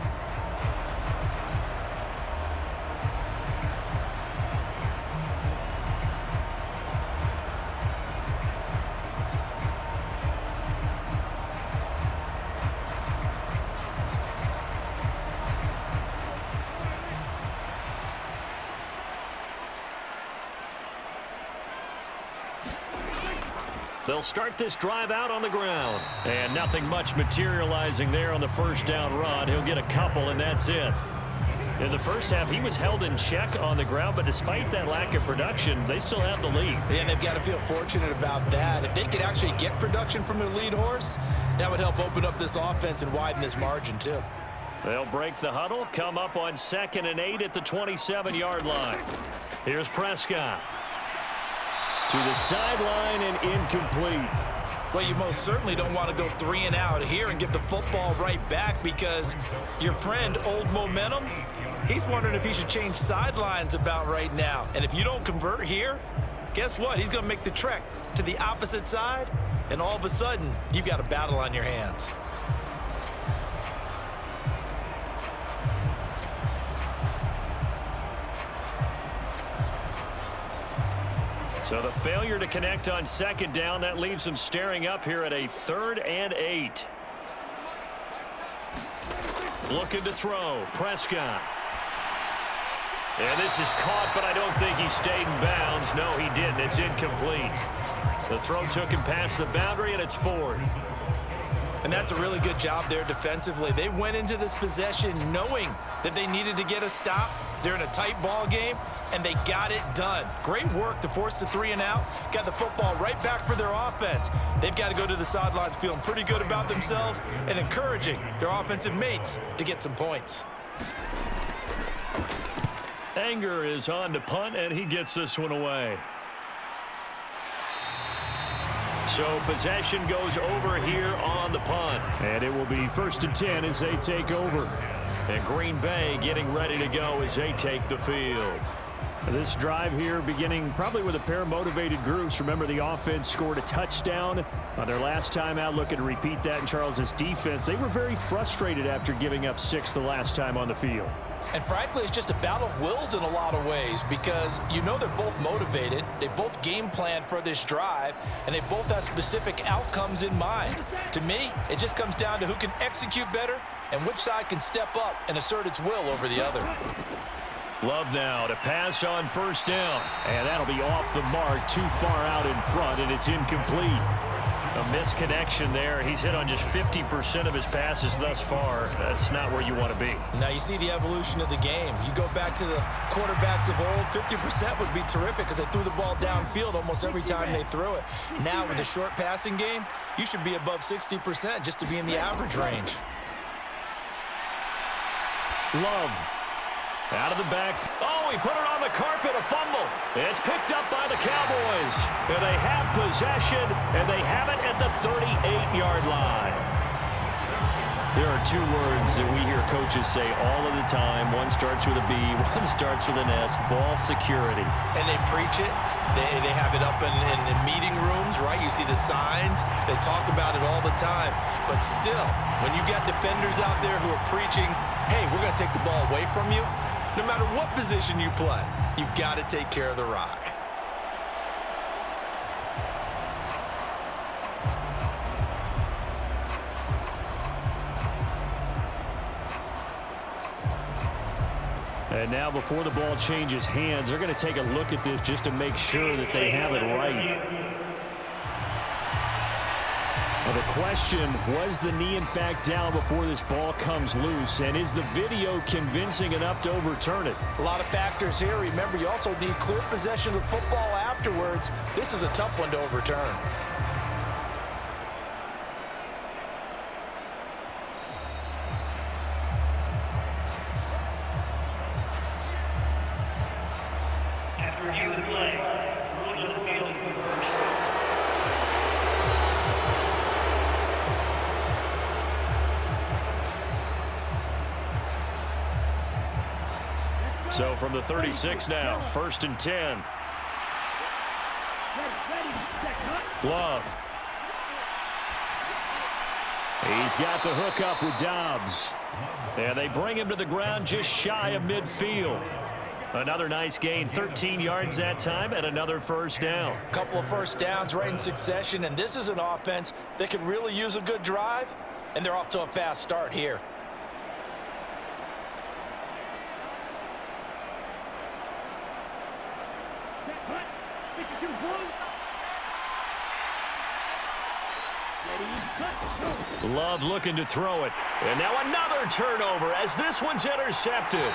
They'll start this drive out on the ground. And nothing much materializing there on the first down run. He'll get a couple, and that's it. In the first half, he was held in check on the ground, but despite that lack of production, they still have the lead. And they've got to feel fortunate about that. If they could actually get production from their lead horse, that would help open up this offense and widen this margin, too. They'll break the huddle, come up on 2nd and 8 at the 27-yard line. Here's Prescott. To the sideline and incomplete. Well, you most certainly don't want to go 3 and out here and give the football right back because your friend, Old Momentum, he's wondering if he should change sidelines about right now. And if you don't convert here, guess what? He's going to make the trek to the opposite side, and all of a sudden, you've got a battle on your hands. So the failure to connect on 2nd down, that leaves them staring up here at a 3rd and 8. Looking to throw. Prescott. And this is caught, but I don't think he stayed in bounds. No, he didn't. It's incomplete. The throw took him past the boundary, and it's 4th. And that's a really good job there defensively. They went into this possession knowing that they needed to get a stop. They're in a tight ball game, and they got it done. Great work to force the 3 and out. Got the football right back for their offense. They've got to go to the sidelines feeling pretty good about themselves and encouraging their offensive mates to get some points. Anger is on to punt, and he gets this one away. So possession goes over here on the punt. And it will be 1st and 10 as they take over. And Green Bay getting ready to go as they take the field. This drive here beginning probably with a pair of motivated groups. Remember, the offense scored a touchdown on their last time out. Looking to repeat that in Charles's defense. They were very frustrated after giving up 6 the last time on the field. And frankly, it's just a battle of wills in a lot of ways because you know they're both motivated. They both game planned for this drive, and they both have specific outcomes in mind. To me, it just comes down to who can execute better and which side can step up and assert its will over the other. Love now to pass on 1st down. And that'll be off the mark, too far out in front, and it's incomplete. A misconnection there. He's hit on just 50% of his passes thus far. That's not where you want to be. Now you see the evolution of the game. You go back to the quarterbacks of old, 50% would be terrific because they threw the ball downfield almost every time they threw it. Now with the short passing game, you should be above 60% just to be in the average range. Love. Out of the back. Oh, he put it on the carpet, a fumble. It's picked up by the Cowboys. And they have possession, and they have it at the 38-yard line. There are two words that we hear coaches say all of the time. One starts with a B, one starts with an S, ball security. And they preach it. They have it up in meeting rooms, right? You see the signs. They talk about it all the time. But still, when you got defenders out there who are preaching, hey, we're going to take the ball away from you, no matter what position you play, you've got to take care of the rock. And now before the ball changes hands, they're going to take a look at this just to make sure that they have it right. Well, the question, was the knee in fact down before this ball comes loose? And is the video convincing enough to overturn it? A lot of factors here. Remember, you also need clear possession of football afterwards. This is a tough one to overturn. So from the 36 now, 1st and 10. Love. He's got the hook up with Dobbs. And they bring him to the ground just shy of midfield. Another nice gain, 13 yards that time, and another first down. A couple of first downs right in succession, and this is an offense that could really use a good drive, and they're off to a fast start here. Love looking to throw it. And now another turnover as this one's intercepted.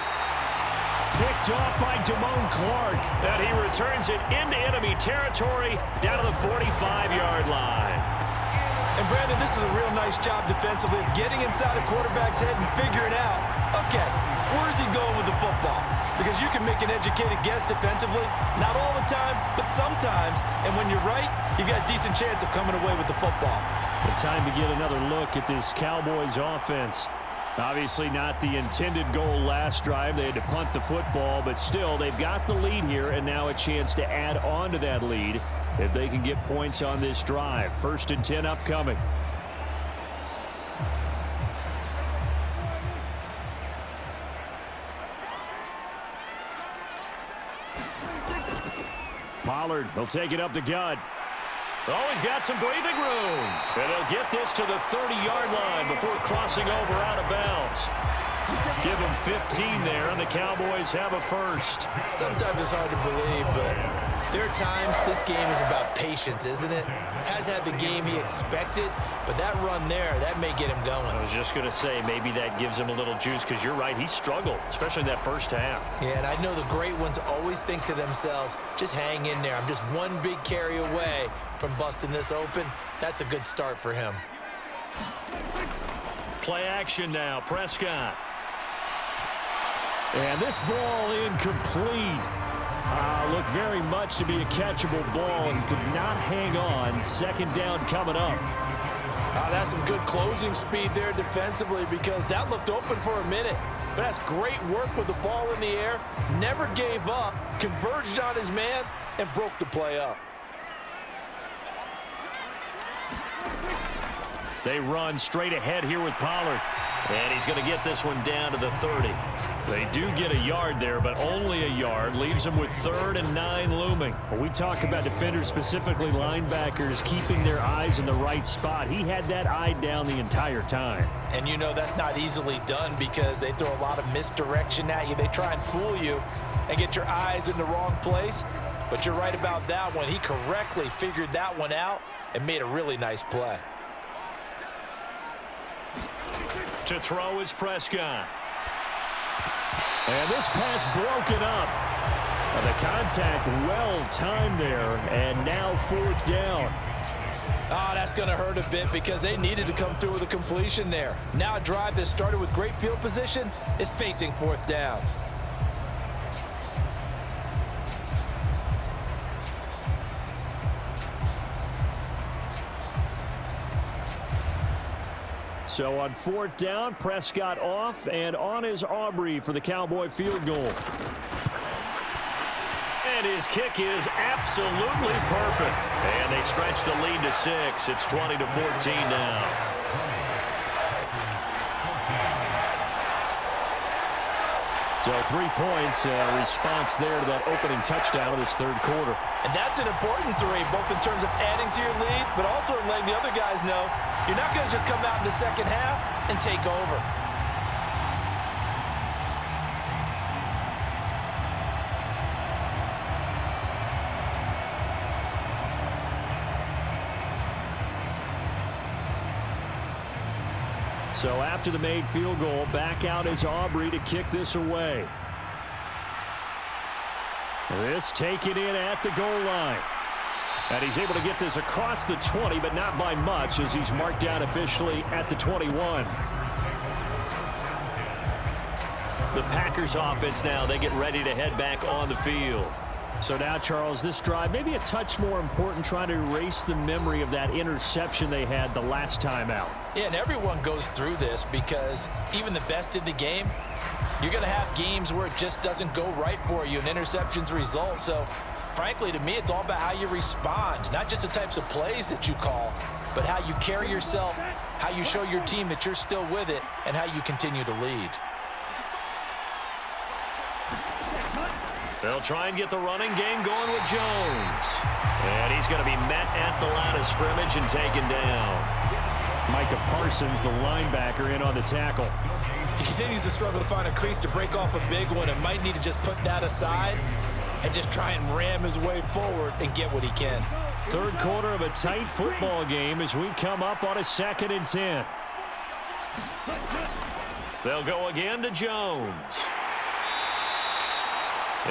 Picked off by Damone Clark. And he returns it into enemy territory down to the 45-yard line. And Brandon, this is a real nice job defensively of getting inside a quarterback's head and figuring out, okay, where's he going with the football? Because you can make an educated guess defensively, not all the time, but sometimes. And when you're right, you've got a decent chance of coming away with the football. The time to get another look at this Cowboys offense. Obviously not the intended goal last drive. They had to punt the football, but still they've got the lead here and now a chance to add on to that lead if they can get points on this drive. 1st and 10 upcoming. Pollard will take it up the gut. Oh, he's got some breathing room. And he'll get this to the 30-yard line before crossing over out of bounds. Give him 15 there, and the Cowboys have a first. Sometimes it's hard to believe, but there are times this game is about patience, isn't it? Has had the game he expected, but that run there, that may get him going. I was just going to say, maybe that gives him a little juice, because you're right, he struggled, especially in that first half. Yeah, and I know the great ones always think to themselves, just hang in there. I'm just one big carry away from busting this open. That's a good start for him. Play action now, Prescott. And this ball incomplete. Looked very much to be a catchable ball and could not hang on. 2nd down coming up. That's some good closing speed there defensively because that looked open for a minute. But that's great work with the ball in the air. Never gave up, converged on his man, and broke the play up. They run straight ahead here with Pollard. And he's going to get this one down to the 30. They do get a yard there, but only a yard. Leaves them with 3rd and 9 looming. When we talk about defenders, specifically linebackers, keeping their eyes in the right spot, he had that eye down the entire time. And you know that's not easily done because they throw a lot of misdirection at you. They try and fool you and get your eyes in the wrong place. But you're right about that one. He correctly figured that one out and made a really nice play. To throw is Prescott. And this pass broken up. The contact well timed there, and now 4th down. Oh, that's going to hurt a bit because they needed to come through with a completion there. Now a drive that started with great field position is facing 4th down. So on 4th down, Prescott off, and on is Aubrey for the Cowboy field goal. And his kick is absolutely perfect. And they stretch the lead to 6. It's 20-14 now. So 3 points, response there to that opening touchdown of this 3rd quarter. And that's an important 3, both in terms of adding to your lead, but also in letting the other guys know you're not going to just come out in the second half and take over. So after the made field goal, back out is Aubrey to kick this away. This taken in at the goal line. And he's able to get this across the 20, but not by much as he's marked down officially at the 21. The Packers offense now, they get ready to head back on the field. So now, Charles, this drive maybe a touch more important, trying to erase the memory of that interception they had the last time out. Yeah, and everyone goes through this because even the best in the game, you're going to have games where it just doesn't go right for you and interceptions result. So, frankly, to me, it's all about how you respond, not just the types of plays that you call, but how you carry yourself, how you show your team that you're still with it, and how you continue to lead. They'll try and get the running game going with Jones. And he's going to be met at the line of scrimmage and taken down. Micah Parsons, the linebacker, in on the tackle. He continues to struggle to find a crease to break off a big one and might need to just put that aside and just try and ram his way forward and get what he can. 3rd quarter of a tight football game as we come up on a 2nd and 10. They'll go again to Jones.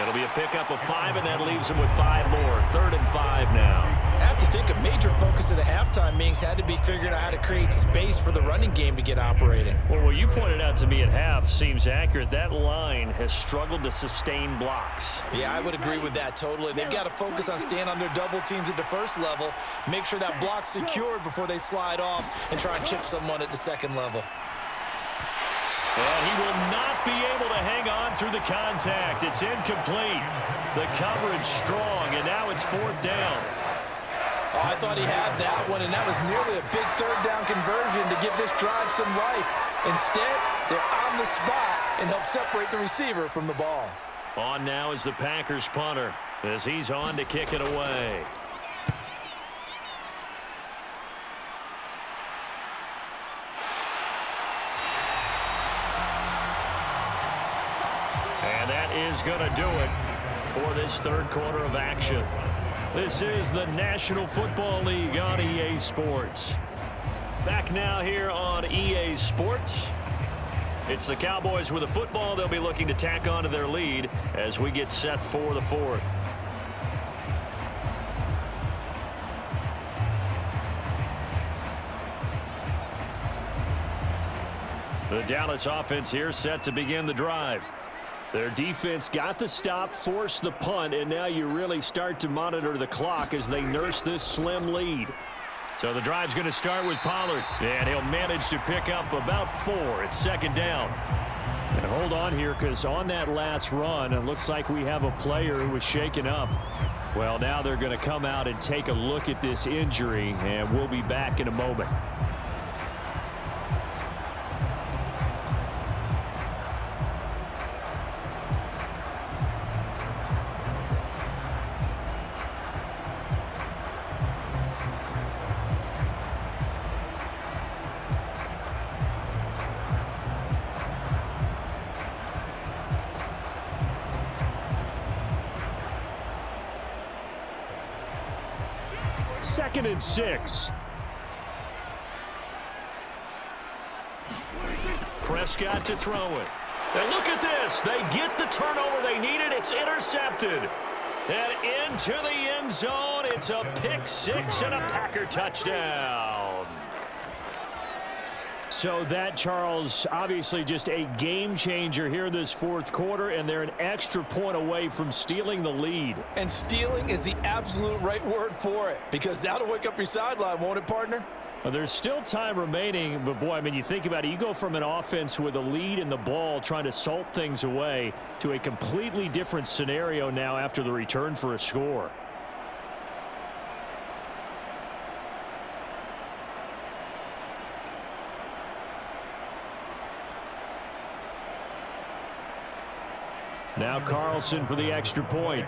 It'll be a pickup of 5, and that leaves them with 5 more. 3rd and 5 now. I have to think a major focus at the halftime meetings had to be figuring out how to create space for the running game to get operating. Well, what you pointed out to me at half seems accurate. That line has struggled to sustain blocks. Yeah, I would agree with that totally. They've got to focus on staying on their double teams at the first level, make sure that block's secured before they slide off and try and chip someone at the 2nd level. And he will not be able to hang on through the contact. It's incomplete. The coverage strong, and now it's 4th down. Oh, I thought he had that one, and that was nearly a big 3rd down conversion to give this drive some life. Instead, they're on the spot and help separate the receiver from the ball. On now is the Packers punter as he's on to kick it away. And that is going to do it for this 3rd quarter of action. This is the National Football League on EA Sports. Back now here on EA Sports. It's the Cowboys with a football. They'll be looking to tack on to their lead as we get set for the 4th. The Dallas offense here set to begin the drive. Their defense got the stop, forced the punt, and now you really start to monitor the clock as they nurse this slim lead. So the drive's going to start with Pollard, and he'll manage to pick up about 4. It's 2nd down. And hold on here, because on that last run, it looks like we have a player who was shaken up. Well, now they're going to come out and take a look at this injury, and we'll be back in a moment. 2nd and 6. Prescott to throw it. And look at this. They get the turnover they needed. It's intercepted. And into the end zone. It's a pick six and a Packer touchdown. So that, Charles, obviously just a game changer here this fourth quarter, and they're an extra point away from stealing the lead. And stealing is the absolute right word for it, because that'll wake up your sideline, won't it, partner? Well, there's still time remaining, but boy, I mean, you think about it, you go from an offense with a lead in the ball trying to salt things away to a completely different scenario now after the return for a score. Now Carlson for the extra point.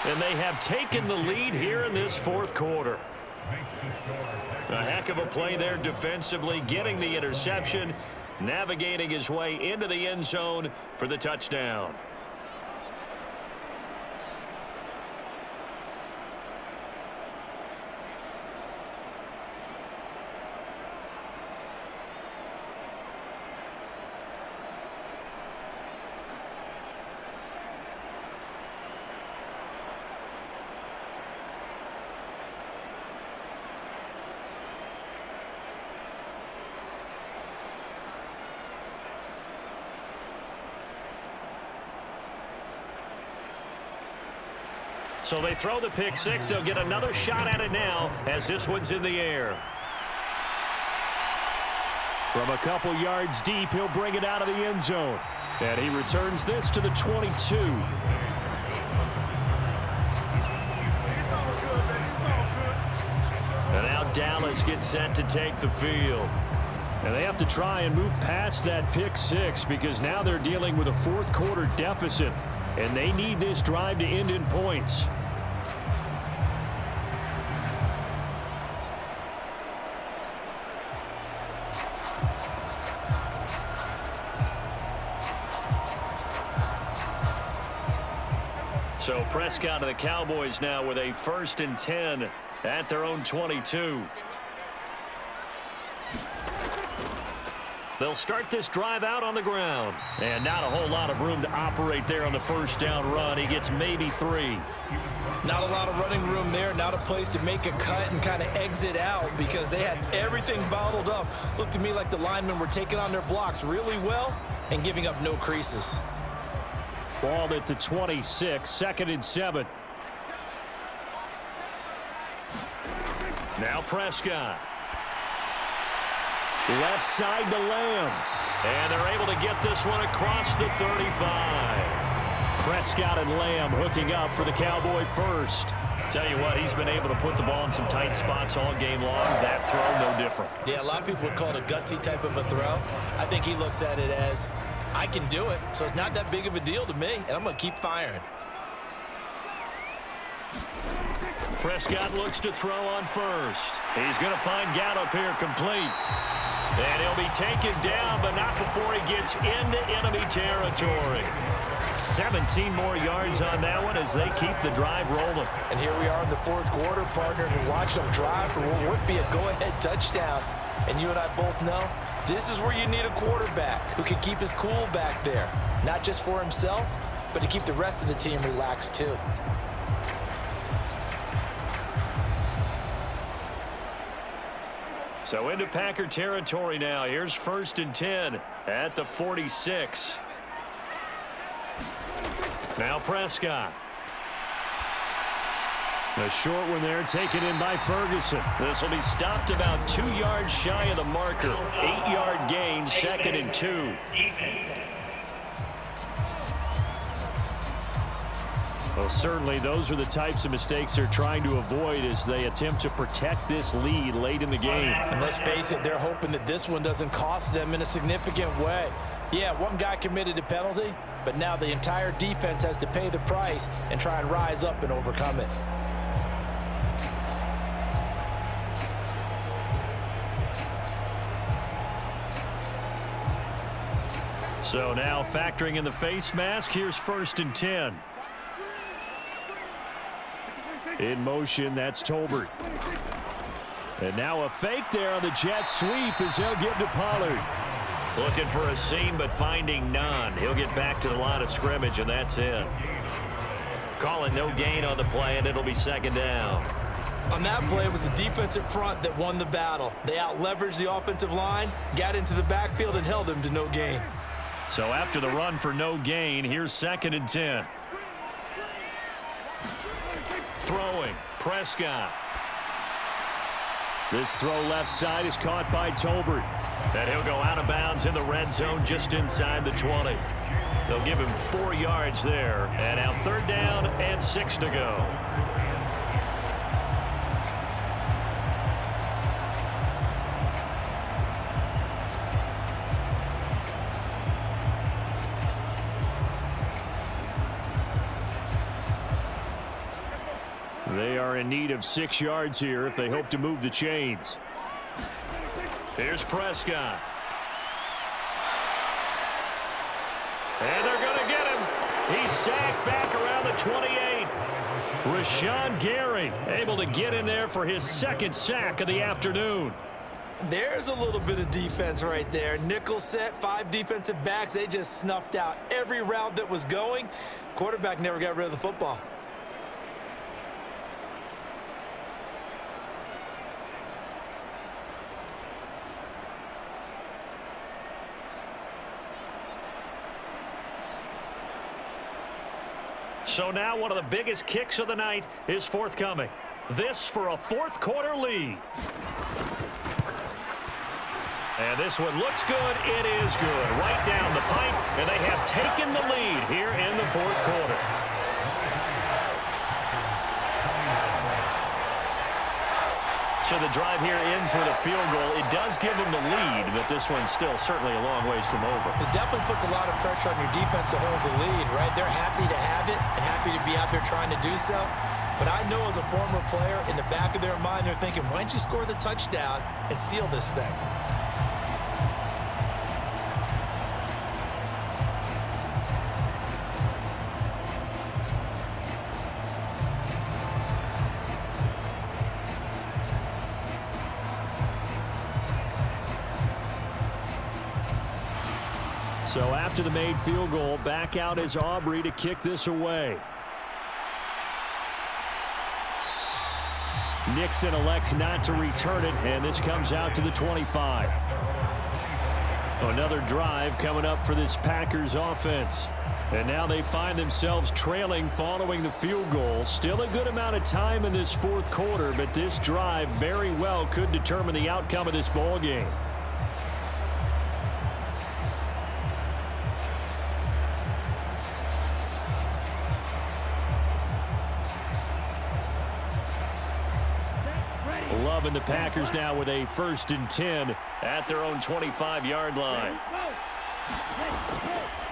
And they have taken the lead here in this fourth quarter. A heck of a play there defensively, getting the interception, navigating his way into the end zone for the touchdown. So they throw the pick six. They'll get another shot at it now as this one's in the air. From a couple yards deep, he'll bring it out of the end zone. And he returns this to the 22. It's all good, baby. It's all good. And now Dallas gets set to take the field. And they have to try and move past that pick six because now they're dealing with a fourth quarter deficit. And they need this drive to end in points. So Prescott and the Cowboys now with a 1st and 10 at their own 22. They'll start this drive out on the ground. And not a whole lot of room to operate there on the first down run. He gets maybe 3. Not a lot of running room there, not a place to make a cut and kind of exit out because they had everything bottled up. Looked to me like the linemen were taking on their blocks really well and giving up no creases. Ball at the 26, 2nd and 7. Now Prescott. Left side to Lamb. And they're able to get this one across the 35. Prescott and Lamb hooking up for the Cowboy first. Tell you what, he's been able to put the ball in some tight spots all game long. That throw, no different. Yeah, a lot of people would call it a gutsy type of a throw. I think he looks at it as, I can do it, so it's not that big of a deal to me, and I'm going to keep firing. Prescott looks to throw on first. He's going to find Gallup here complete. And he'll be taken down, but not before he gets into enemy territory. 17 more yards on that one as they keep the drive rolling. And here we are in the fourth quarter, partner, and watch them drive for what would be a go-ahead touchdown. And you and I both know this is where you need a quarterback who can keep his cool back there. Not just for himself, but to keep the rest of the team relaxed too. So into Packer territory now. Here's 1st and 10 at the 46. Now Prescott. A short one there taken in by Ferguson. This will be stopped about 2 yards shy of the marker. 8-yard gain, 2nd and 2. Well, certainly those are the types of mistakes they're trying to avoid as they attempt to protect this lead late in the game. And let's face it, they're hoping that this one doesn't cost them in a significant way. Yeah, one guy committed a penalty, but now the entire defense has to pay the price and try and rise up and overcome it. So now factoring in the face mask, here's 1st and 10. In motion, that's Tolbert. And now a fake there on the jet sweep as they'll get to Pollard. Looking for a seam, but finding none. He'll get back to the line of scrimmage, and that's it. Calling no gain on the play, and it'll be 2nd down. On that play, it was the defensive front that won the battle. They out-leveraged the offensive line, got into the backfield, and held him to no gain. So after the run for no gain, here's 2nd and 10. Throwing, Prescott. This throw left side is caught by Tolbert. And he'll go out of bounds in the red zone just inside the 20. They'll give him 4 yards there. And now 3rd down and 6 to go. They are in need of 6 yards here if they hope to move the chains. Here's Prescott. And they're going to get him. He's sacked back around the 28. Rashawn Gary able to get in there for his 2nd sack of the afternoon. There's a little bit of defense right there. Nickel set, 5 defensive backs. They just snuffed out every route that was going. Quarterback never got rid of the football. So now one of the biggest kicks of the night is forthcoming. This for a 4th quarter lead. And this one looks good. It is good. Right down the pipe, and they have taken the lead here in the 4th quarter. So the drive here ends with a field goal. It does give them the lead, but this one's still certainly a long ways from over. It definitely puts a lot of pressure on your defense to hold the lead, right? They're happy to have it and happy to be out there trying to do so. But I know as a former player, in the back of their mind, they're thinking, why don't you score the touchdown and seal this thing? So after the made field goal, back out is Aubrey to kick this away. Nixon elects not to return it, and this comes out to the 25. Another drive coming up for this Packers offense. And now they find themselves trailing following the field goal. Still a good amount of time in this 4th quarter, but this drive very well could determine the outcome of this ball game. Love and the Packers now with a 1st and 10 at their own 25-yard line.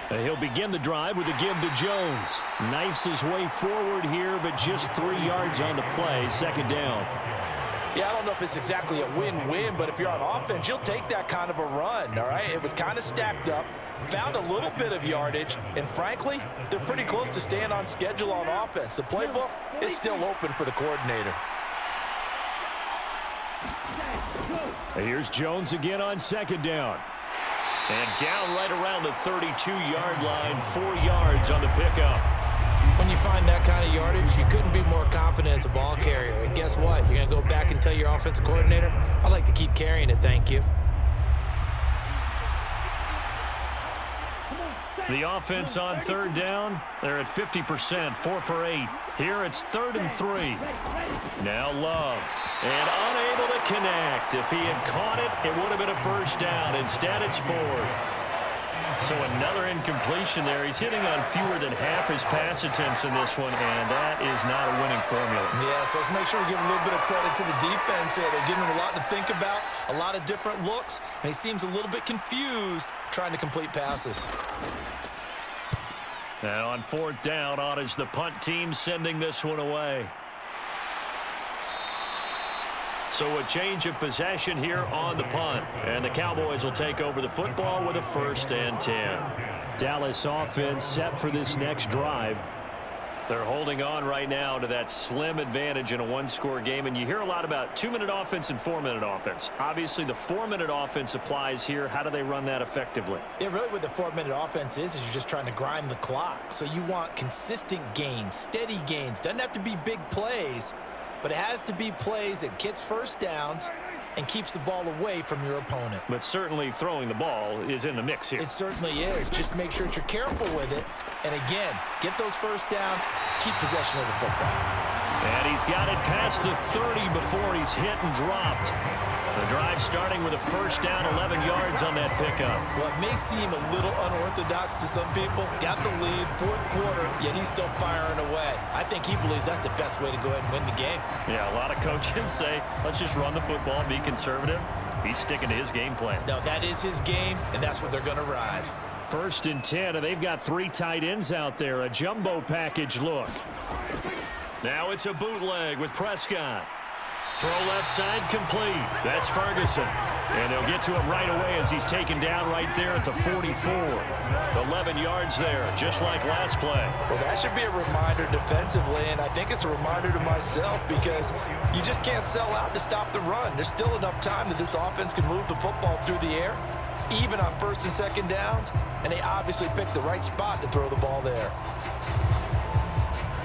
He'll begin the drive with a give to Jones. Knifes his way forward here, but just 3 yards on the play. 2nd down. Yeah, I don't know if it's exactly a win-win, but if you're on offense, you'll take that kind of a run, all right? It was kind of stacked up, found a little bit of yardage, and frankly, they're pretty close to staying on schedule on offense. The playbook is still open for the coordinator. Here's Jones again on 2nd down. And down right around the 32-yard line, 4 yards on the pickup. When you find that kind of yardage, you couldn't be more confident as a ball carrier. And guess what? You're going to go back and tell your offensive coordinator, I'd like to keep carrying it, thank you. The offense on 3rd down, they're at 50%, 4 for 8. Here it's 3rd and 3. Now Love, and unable to connect. If he had caught it, it would have been a 1st down. Instead, it's 4th. So another incompletion there. He's hitting on fewer than half his pass attempts in this one, and that is not a winning formula. Yes, let's make sure we give a little bit of credit to the defense here. They're giving him a lot to think about, a lot of different looks, and he seems a little bit confused trying to complete passes. Now on 4th down, on is the punt team sending this one away. So a change of possession here on the punt. And the Cowboys will take over the football with a 1st and 10. Dallas offense set for this next drive. They're holding on right now to that slim advantage in a one-score game. And you hear a lot about 2-minute offense and 4-minute offense. Obviously, the 4-minute offense applies here. How do they run that effectively? Yeah, really what the 4-minute offense is you're just trying to grind the clock. So you want consistent gains, steady gains. Doesn't have to be big plays, but it has to be plays that gets first downs and keeps the ball away from your opponent. But certainly throwing the ball is in the mix here. It certainly is. Just make sure that you're careful with it. And again, get those first downs, keep possession of the football. And he's got it past the 30 before he's hit and dropped. The drive starting with a 1st down, 11 yards on that pickup. Well, it may seem a little unorthodox to some people. Got the lead, 4th quarter, yet he's still firing away. I think he believes that's the best way to go ahead and win the game. Yeah, a lot of coaches say, let's just run the football, be conservative. He's sticking to his game plan. No, that is his game, and that's what they're going to ride. 1st and 10, and they've got 3 tight ends out there. A jumbo package look. Now it's a bootleg with Prescott. Throw left side complete. That's Ferguson. And they'll get to him right away as he's taken down right there at the 44. 11 yards there, just like last play. Well, that should be a reminder defensively, and I think it's a reminder to myself because you just can't sell out to stop the run. There's still enough time that this offense can move the football through the air, even on 1st and 2nd downs, and they obviously picked the right spot to throw the ball there.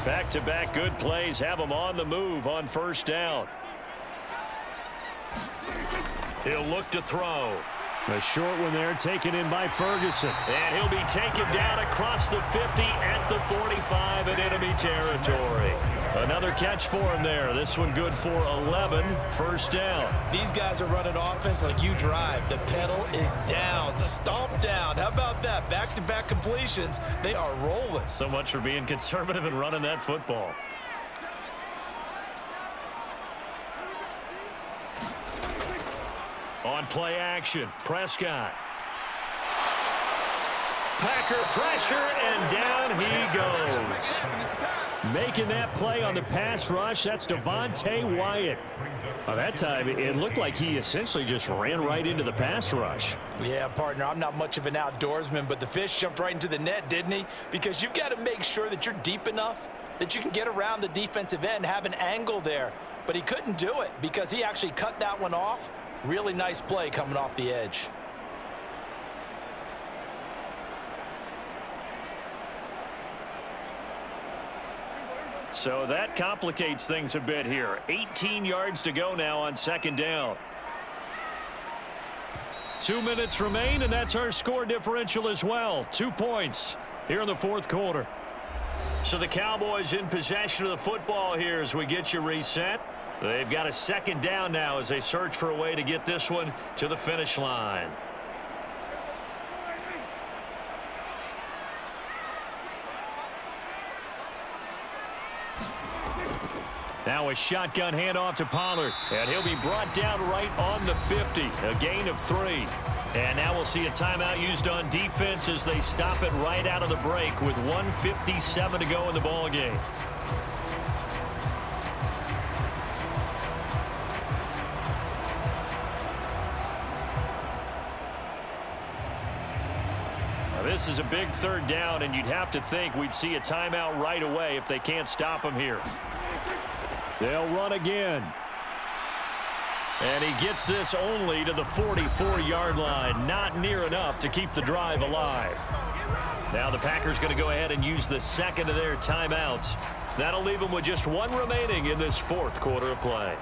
Back-to-back good plays have him on the move on 1st down. He'll look to throw. A short one there taken in by Ferguson. And he'll be taken down across the 50 at the 45 in enemy territory. Another catch for him there. This one good for 11. 1st down. These guys are running offense like you drive. The pedal is down. Stomp down. How about that? Back-to-back completions. They are rolling. So much for being conservative and running that football. On play action, Prescott. Packer pressure, and down he goes. Making that play on the pass rush, that's Devontae Wyatt. That time, it looked like he essentially just ran right into the pass rush. Yeah, partner, I'm not much of an outdoorsman, but the fish jumped right into the net, didn't he? Because you've got to make sure that you're deep enough that you can get around the defensive end, have an angle there. But he couldn't do it because he actually cut that one off. Really nice play coming off the edge. So that complicates things a bit here. 18 yards to go now on 2nd down. 2 minutes remain, and that's our score differential as well. 2 points here in the 4th quarter. So the Cowboys in possession of the football here as we get you reset. They've got a 2nd down now as they search for a way to get this one to the finish line. Now a shotgun handoff to Pollard, and he'll be brought down right on the 50, a gain of 3. And now we'll see a timeout used on defense as they stop it right out of the break with 1:57 to go in the ball game. This is a big 3rd down, and you'd have to think we'd see a timeout right away if they can't stop him here. They'll run again. And he gets this only to the 44-yard line. Not near enough to keep the drive alive. Now the Packers going to go ahead and use the 2nd of their timeouts. That'll leave them with just 1 remaining in this 4th quarter of play.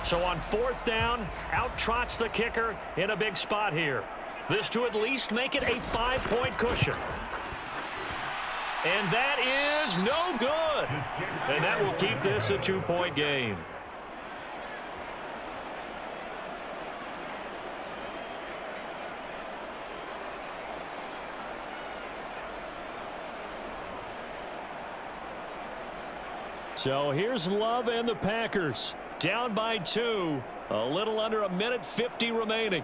So on 4th down, out trots the kicker in a big spot here. This to at least make it a 5-point cushion. And that is no good. And that will keep this a 2-point game. So here's Love and the Packers. Down by 2. A little under 1:50 remaining.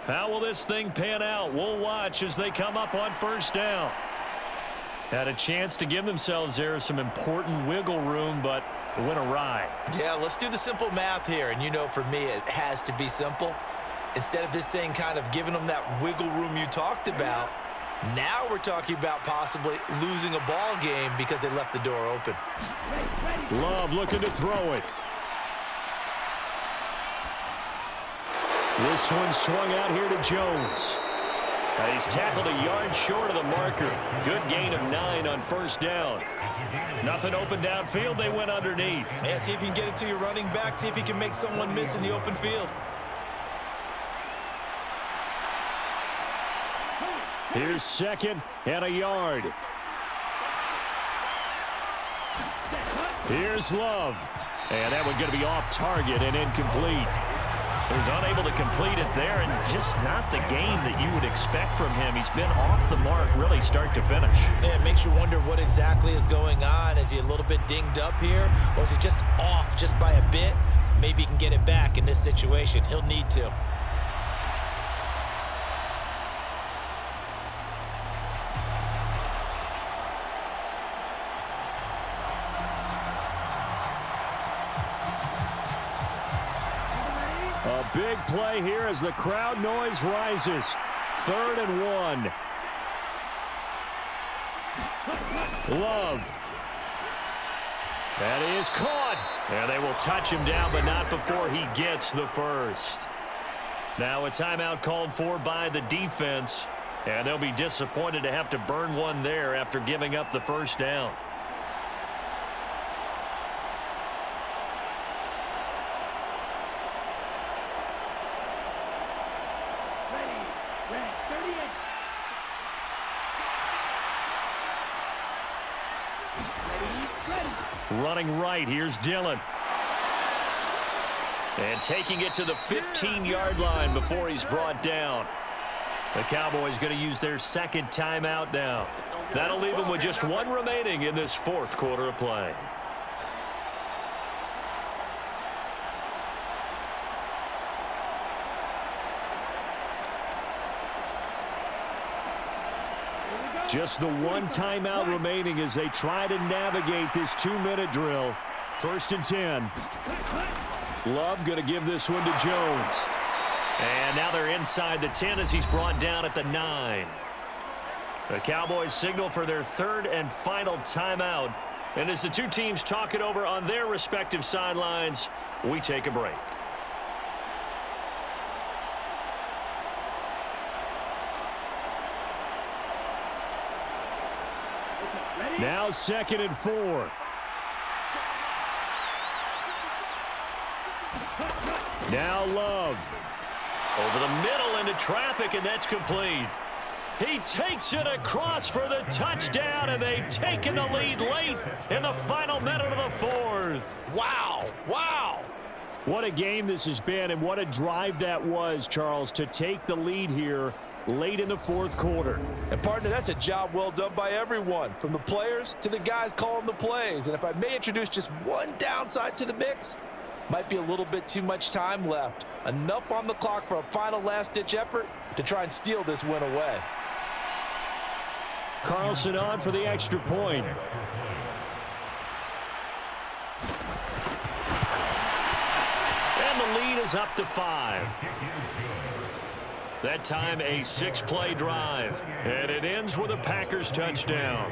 How will this thing pan out? We'll watch as they come up on 1st down. Had a chance to give themselves there some important wiggle room, but it went awry. Yeah, let's do the simple math here. And you know, for me, it has to be simple. Instead of this thing kind of giving them that wiggle room you talked about, now we're talking about possibly losing a ball game because they left the door open. Love looking to throw it. This one swung out here to Jones. He's tackled a yard short of the marker. Good gain of 9 on first down. Nothing open downfield. They went underneath. Yeah, see if you can get it to your running back. See if you can make someone miss in the open field. Here's second and a yard. Here's Love. And that one going to be off target and incomplete. He was unable to complete it there, and just not the game that you would expect from him. He's been off the mark really start to finish. Yeah, it makes you wonder what exactly is going on. Is he a little bit dinged up here, or is he just off just by a bit? Maybe he can get it back in this situation. He'll need to. A big play here as the crowd noise rises. 3rd and 1. Love. That is caught. And they will touch him down, but not before he gets the first. Now a timeout called for by the defense, and they'll be disappointed to have to burn one there after giving up the first down. Running right, here's Dillon. And taking it to the 15-yard line before he's brought down. The Cowboys going to use their second timeout now. That'll leave them with just one remaining in this 4th quarter of play. Just the one timeout remaining as they try to navigate this 2-minute drill. 1st and 10. Love going to give this one to Jones. And now they're inside the 10 as he's brought down at the 9. The Cowboys signal for their 3rd and final timeout. And as the two teams talk it over on their respective sidelines, we take a break. Now 2nd and 4. Now Love. Over the middle into traffic, and that's complete. He takes it across for the touchdown, and they've taken the lead late in the final minute of the 4th. Wow. Wow. What a game this has been, and what a drive that was, Charles, to take the lead here late in the 4th quarter. And partner, that's a job well done by everyone, from the players to the guys calling the plays. And if I may introduce just one downside to the mix, might be a little bit too much time left. Enough on the clock for a final last-ditch effort to try and steal this win away. Carlson on for the extra point. And the lead is up to 5. That time a 6-play drive, and it ends with a Packers touchdown.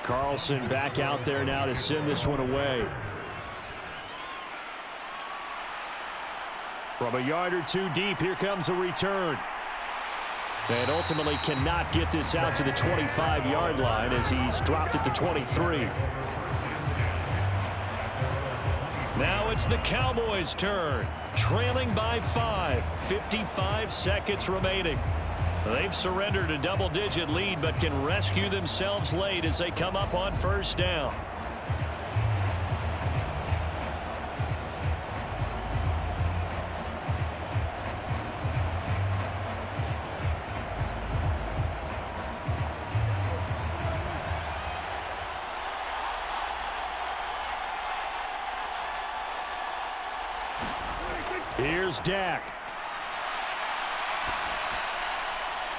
Carlson back out there now to send this one away. From a yard or two deep, here comes a return. And ultimately cannot get this out to the 25-yard line as he's dropped it to 23. Now it's the Cowboys' turn. Trailing by 5. 55 seconds remaining. They've surrendered a double-digit lead, but can rescue themselves late as they come up on first down. Here's Dak.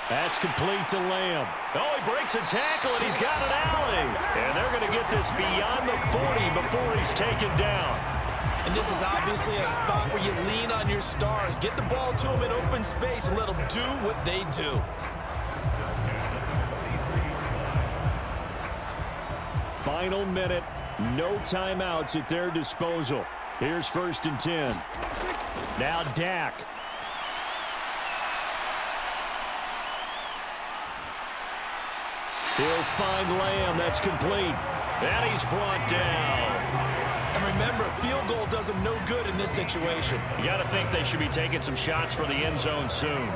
That's complete to Lamb. Oh, he breaks a tackle, and he's got an alley. And they're going to get this beyond the 40 before he's taken down. And this is obviously a spot where you lean on your stars. Get the ball to them in open space and let them do what they do. Final minute. No timeouts at their disposal. Here's 1st and 10. Now Dak. He'll find Lamb. That's complete. And he's brought down. And remember, a field goal does them no good in this situation. You got to think they should be taking some shots for the end zone soon.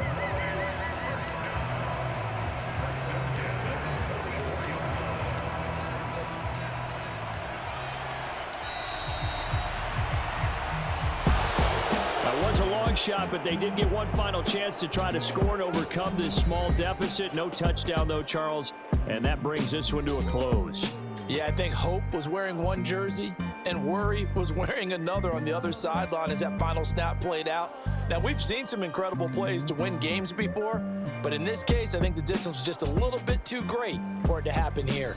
Shot, but they did get one final chance to try to score and overcome this small deficit. No touchdown, though, Charles, and that brings this one to a close. Yeah, I think hope was wearing one jersey and worry was wearing another on the other sideline as that final snap played out. Now, we've seen some incredible plays to win games before, but in this case, I think the distance was just a little bit too great for it to happen here.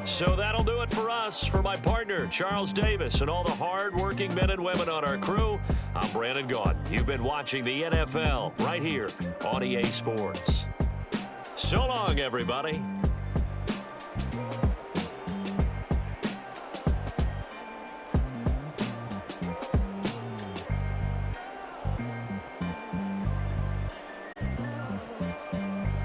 So that'll do it for us. For my partner, Charles Davis, and all the hard-working men and women on our crew, I'm Brandon Gaudin. You've been watching the NFL right here on EA Sports. So long, everybody.